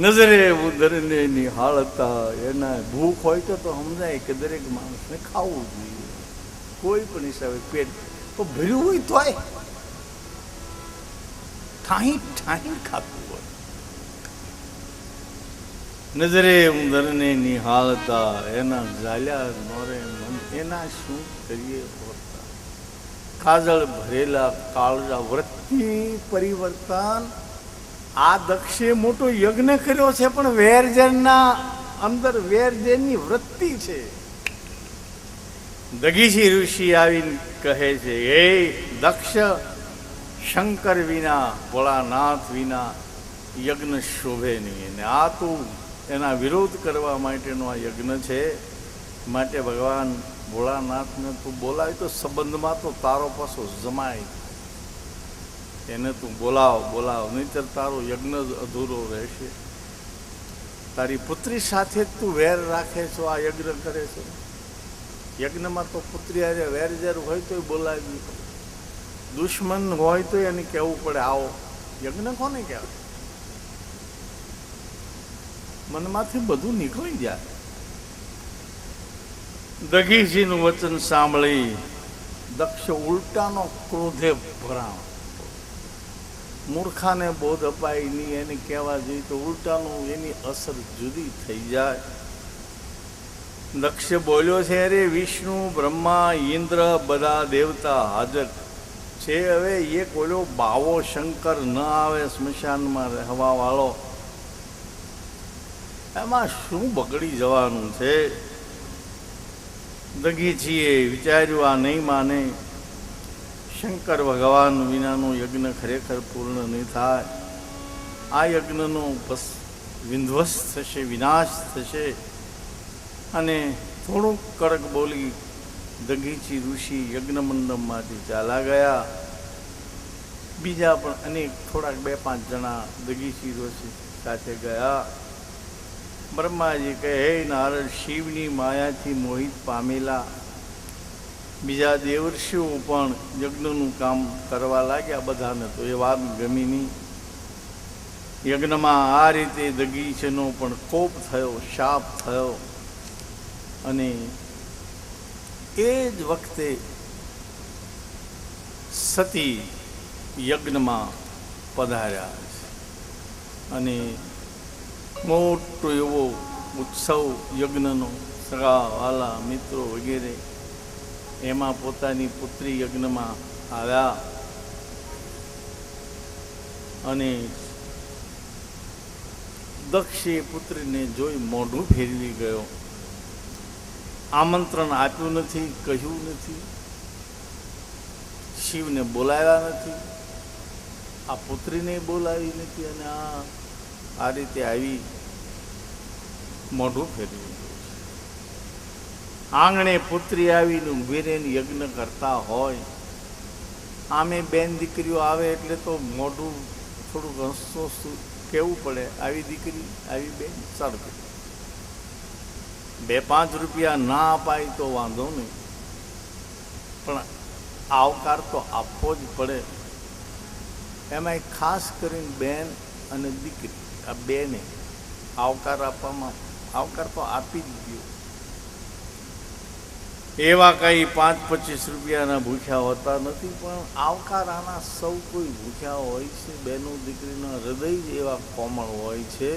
નજરે ઉંદરને નિહાળતા. એના ભૂખ હોય તો સમજાય કે દરેક માણસને ખાવું જોઈએ, કોઈ પણ હિસાબે પેટ તો ભર્યું હોય તોય ઠાહી ઠાહી ખાતું હોય. નજરે ઉંદરને નિહાળતા. એના ઝાલ્યા નોરે મન, એના શું કરીએ હોતા. કાજળ ભરેલા કાળજા વૃત્તિ પરિવર્તન. આ દક્ષે મોટો યજ્ઞ કર્યો છે, પણ વેરઝેરના અંદર વેરઝેરની વૃત્તિ છે. દગીચી ઋષિ આવીને કહે છે, હે દક્ષ, શંકર વિના, ભોળાનાથ વિના યજ્ઞ શોભે નહીં. અને આ તું એના વિરોધ કરવા માટેનો આ યજ્ઞ છે, માટે ભગવાન ભોળાનાથને તું બોલાવી તો સંબંધમાં તો તારો પાછો જમાય, એને તું બોલાવ, નહીંતર તારો યજ્ઞ જ અધૂરો રહેશે. તારી પુત્રી સાથે જ તું વેર રાખે છો, આ યજ્ઞ કરે છે. યજ્ઞમાં તો પુત્રી હારે વેર ઝેર હોય તો બોલાવી, દુશ્મન હોય તો એને કહેવું પડે આવો. યજ્ઞ કોને કહેવાય? મનમાંથી બધું નીકળી જાય. દગીજીનું વચન સાંભળી દક્ષ ઉલટાનો ક્રોધે ભરાણો. મૂર્ખાને બોધ અપાય નહીં, એને કહેવા જોઈએ તો ઉલટાનું એની અસર જુદી થઈ જાય. દક્ષ બોલ્યો છે, અરે વિષ્ણુ, બ્રહ્મા, ઇન્દ્ર બધા દેવતા હાજર છે. હવે એક ઓલો બાવો શંકર ન આવે સ્મશાનમાં રહેવા વાળો, એમાં શું બગડી જવાનું છે? દગીચીએ વિચાર્યું, આ નહીં માને. શંકર ભગવાન વિનાનો યજ્ઞ ખરેખર પૂર્ણ નહીં થાય. આ યજ્ઞનો વિધ્વસ્ત થશે, વિનાશ થશે. અને થોડુંક કડક બોલી દગીચી ઋષિ યજ્ઞ મંડપમાંથી ચાલા ગયા. બીજા પણ અનેક થોડાક 2-5 જણા દગીચી ઋષિ સાથે ગયા. બ્રહ્માજી કહે, હે નારદ, શિવની માયાથી મોહિત પામેલા બીજા દેવર્ષિઓ પણ યજ્ઞનું કામ કરવા લાગ્યા. બધાને તો એ વાત ગમી નહીં. યજ્ઞમાં આ રીતે દગીચનો પણ કોપ થયો, શાપ થયો. અને એ જ વખતે સતી યજ્ઞમાં પધાર્યા છે. અને મોટો એવો ઉત્સવ યજ્ઞનો, સગા વાલા મિત્રો વગેરે, એમાં પોતાની પુત્રી યજ્ઞમાં આવ્યા. અને દક્ષે પુત્રીને જોઈ મોઢું ફેરવી ગયો. આમંત્રણ આપ્યું નથી, કહ્યું નથી, શિવને બોલાવ્યા નથી, આ પુત્રીને બોલાવી નથી. અને આ રીતે આવી મોઢું ફેરવી ગયું. આંગણે પુત્રી આવીને ઊભી રહીને યજ્ઞ કરતા હોય. આમે બેન દીકરીઓ આવે એટલે તો મોઢું થોડુંક હસતું કહેવું પડે, આવી દીકરી, આવી બેન, સડક. 2-5 રૂપિયા ના અપાય તો વાંધો નહીં, પણ આવકાર તો આપવો જ પડે. એમાં ખાસ કરીને બેન અને દીકરી, આ બેને આવકાર આપવામાં, આવકાર તો આપી જ ગયો. એવા કંઈ 5-25 રૂપિયાના ભૂખ્યા હોતા નથી, પણ આવકાર આના સૌ કોઈ ભૂખ્યા હોય છે. બેનું દીકરીના હૃદય જ એવા કોમળ હોય છે.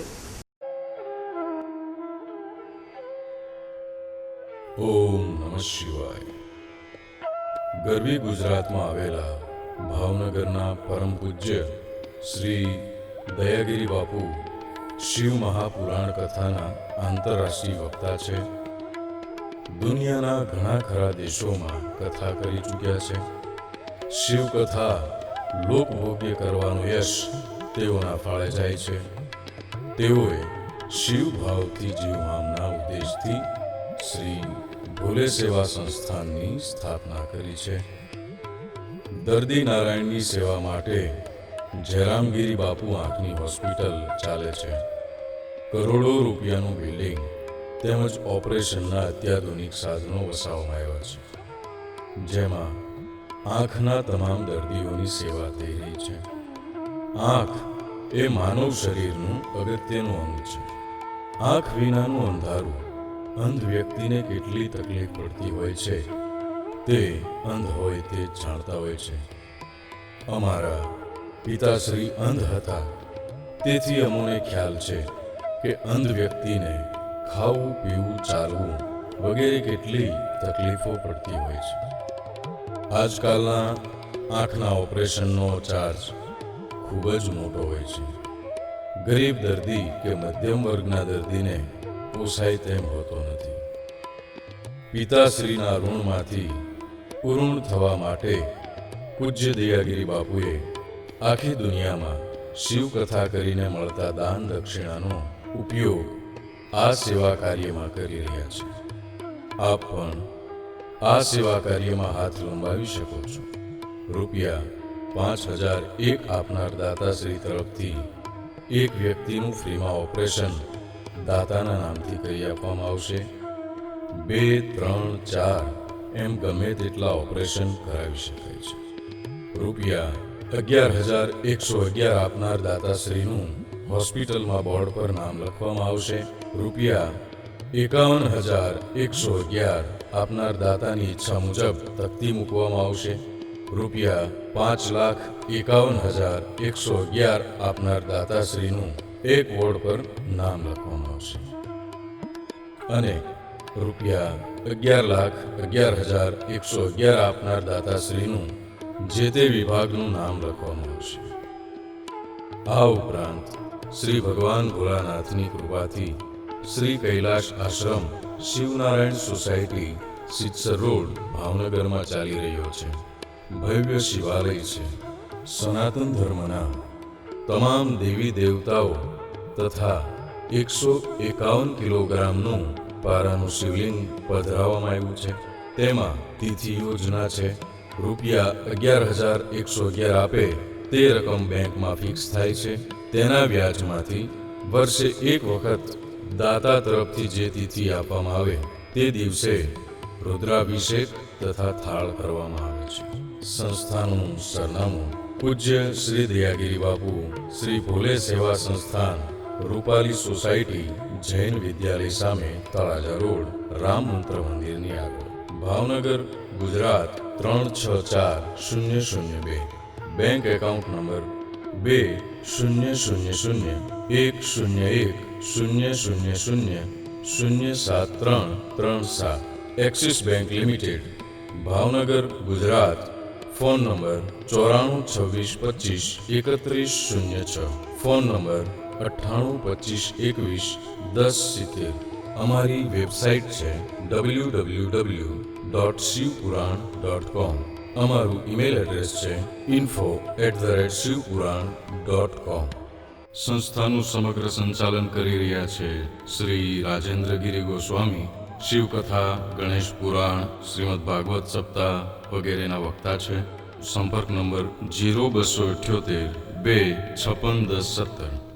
ઓમ નમઃ શિવાય. ગરવી ગુજરાતમાં આવેલા ભાવનગરના પરમ પૂજ્ય શ્રી દયાગીરી બાપુ શિવ મહાપુરાણ કથાના આંતરરાષ્ટ્રીય વક્તા છે. દુનિયાના ઘણા ખરા દેશોમાં કથા કરી ચૂક્યા છે. શિવ કથા લોકભોગ્ય કરવાનું યશ તેઓના ફાળે જાય છે. તેઓએ શિવ ભાવથી જીવવાના ઉદ્દેશથી શ્રી ભોલે સેવા સંસ્થાનની સ્થાપના કરી છે. દર્દી નારાયણની સેવા માટે જયરામગીરી બાપુ આંખની હોસ્પિટલ ચાલે છે. કરોડો રૂપિયાનું બિલ્ડિંગ તેમજ ઓપરેશનના અત્યાધુનિક સાધનો વસાવવામાં આવ્યા છે, જેમાં આંખના તમામ દર્દીઓની સેવા થઈ રહી છે. આંખ એ માનવ શરીરનું અગત્યનું અંગ છે. આંખ વિનાનું અંધારું અંધ વ્યક્તિને કેટલી તકલીફ પડતી હોય છે તે અંધ હોય તે જ જાણતા હોય છે. અમારા પિતાશ્રી અંધ હતા, તેથી અમોને ખ્યાલ છે કે અંધ વ્યક્તિને ખાવું, પીવું, ચાલવું વગેરે કેટલી તકલીફો પડતી હોય છે. આજકાલના આંખના ઓપરેશનનો ચાર્જ ખૂબ જ મોટો હોય છે. ગરીબ દર્દી કે મધ્યમ વર્ગના દર્દીને પોસાય તેમ હોતો નથી. પિતાશ્રીના ઋણમાંથી પૂર્ણ થવા માટે પૂજ્ય દયાગીરી બાપુએ આખી દુનિયામાં શિવકથા કરીને મળતા દાન દક્ષિણાનો ઉપયોગ આ સેવા કાર્યમાં કરી રહ્યા છે. આપ પણ આ સેવા કાર્યમાં હાથ લંબાવી શકો છો. ₹5001 આપનાર દાતાશ્રી તરફથી એક વ્યક્તિનું ફ્રીમાં ઓપરેશન દાતાના નામથી કરી આપવામાં આવશે. 2, 3, 4 એમ ગમે તેટલા ઓપરેશન કરાવી શકાય છે. ₹11,111 આપનાર દાતાશ્રીનું હોસ્પિટલમાં બોર્ડ પર નામ લખવામાં આવશે. ₹51,111 આપનાર દાતાની ઈચ્છા મુજબ તકતી મૂકવામાં આવશે. ₹5,51,111 આપનાર દાતાશ્રીનું એક બોર્ડ પર નામ લખવામાં આવશે. અને ₹11,11,111 આપનાર દાતાશ્રીનું જે તે વિભાગનું નામ લખવામાં આવશે. આ ઉપરાંત શ્રી ભગવાન ભોળાનાથની કૃપાથી શ્રી કૈલાશ આશ્રમ શિવનારાયણ સોસાયટી, સિત્સર રોડ, ભાવનગરમાં ચાલી રહ્યો છે. ભવ્ય શિવાલય છે. સનાતન ધર્મના તમામ દેવી દેવતાઓ તથા 151 કિલોગ્રામનું પારાનું શિવલિંગ પધરાવવામાં આવ્યું છે. તેમાં તિથિ યોજના છે. ₹11,111 આપે તે રકમ બેંકમાં ફિક્સ થાય છે. તેના વ્યાજમાંથી વર્ષે એક વખત દાતા તરફથી જે તિથિ આપવામાં આવે તે દિવસે રુદ્રાભિષેક તથા થાળ કરવામાં આવે છે. સંસ્થાનું સરનામું પૂજ્ય શ્રી દયાગીરી બાપુ શ્રી ભોલે સેવા સંસ્થાન, રૂપાલી સોસાયટી, જૈન વિદ્યાલય સામે, તળાજા રોડ, રામ મંત્ર મંદિરની આગળ, Bhavnagar, Gujarat 364002. Bank account number 20000100007337. Axis bank limited, Bhavnagar, Gujarat. Phone number 9426253106. Phone number 9825211070. અમારી વેબસાઇટ છે www.shivpuran.com. અમારું ઈમેલ એડ્રેસ છે info@shivpuran.com. સંસ્થાનું સમગ્ર સંચાલન કરી રહ્યા છે શ્રી રાજેન્દ્રગીરી ગોસ્વામી. શિવકથા, ગણેશ પુરાણ, શ્રીમદ ભાગવત સપ્તાહ વગેરેના વક્તા છે. સંપર્ક નંબર 0278 2561017.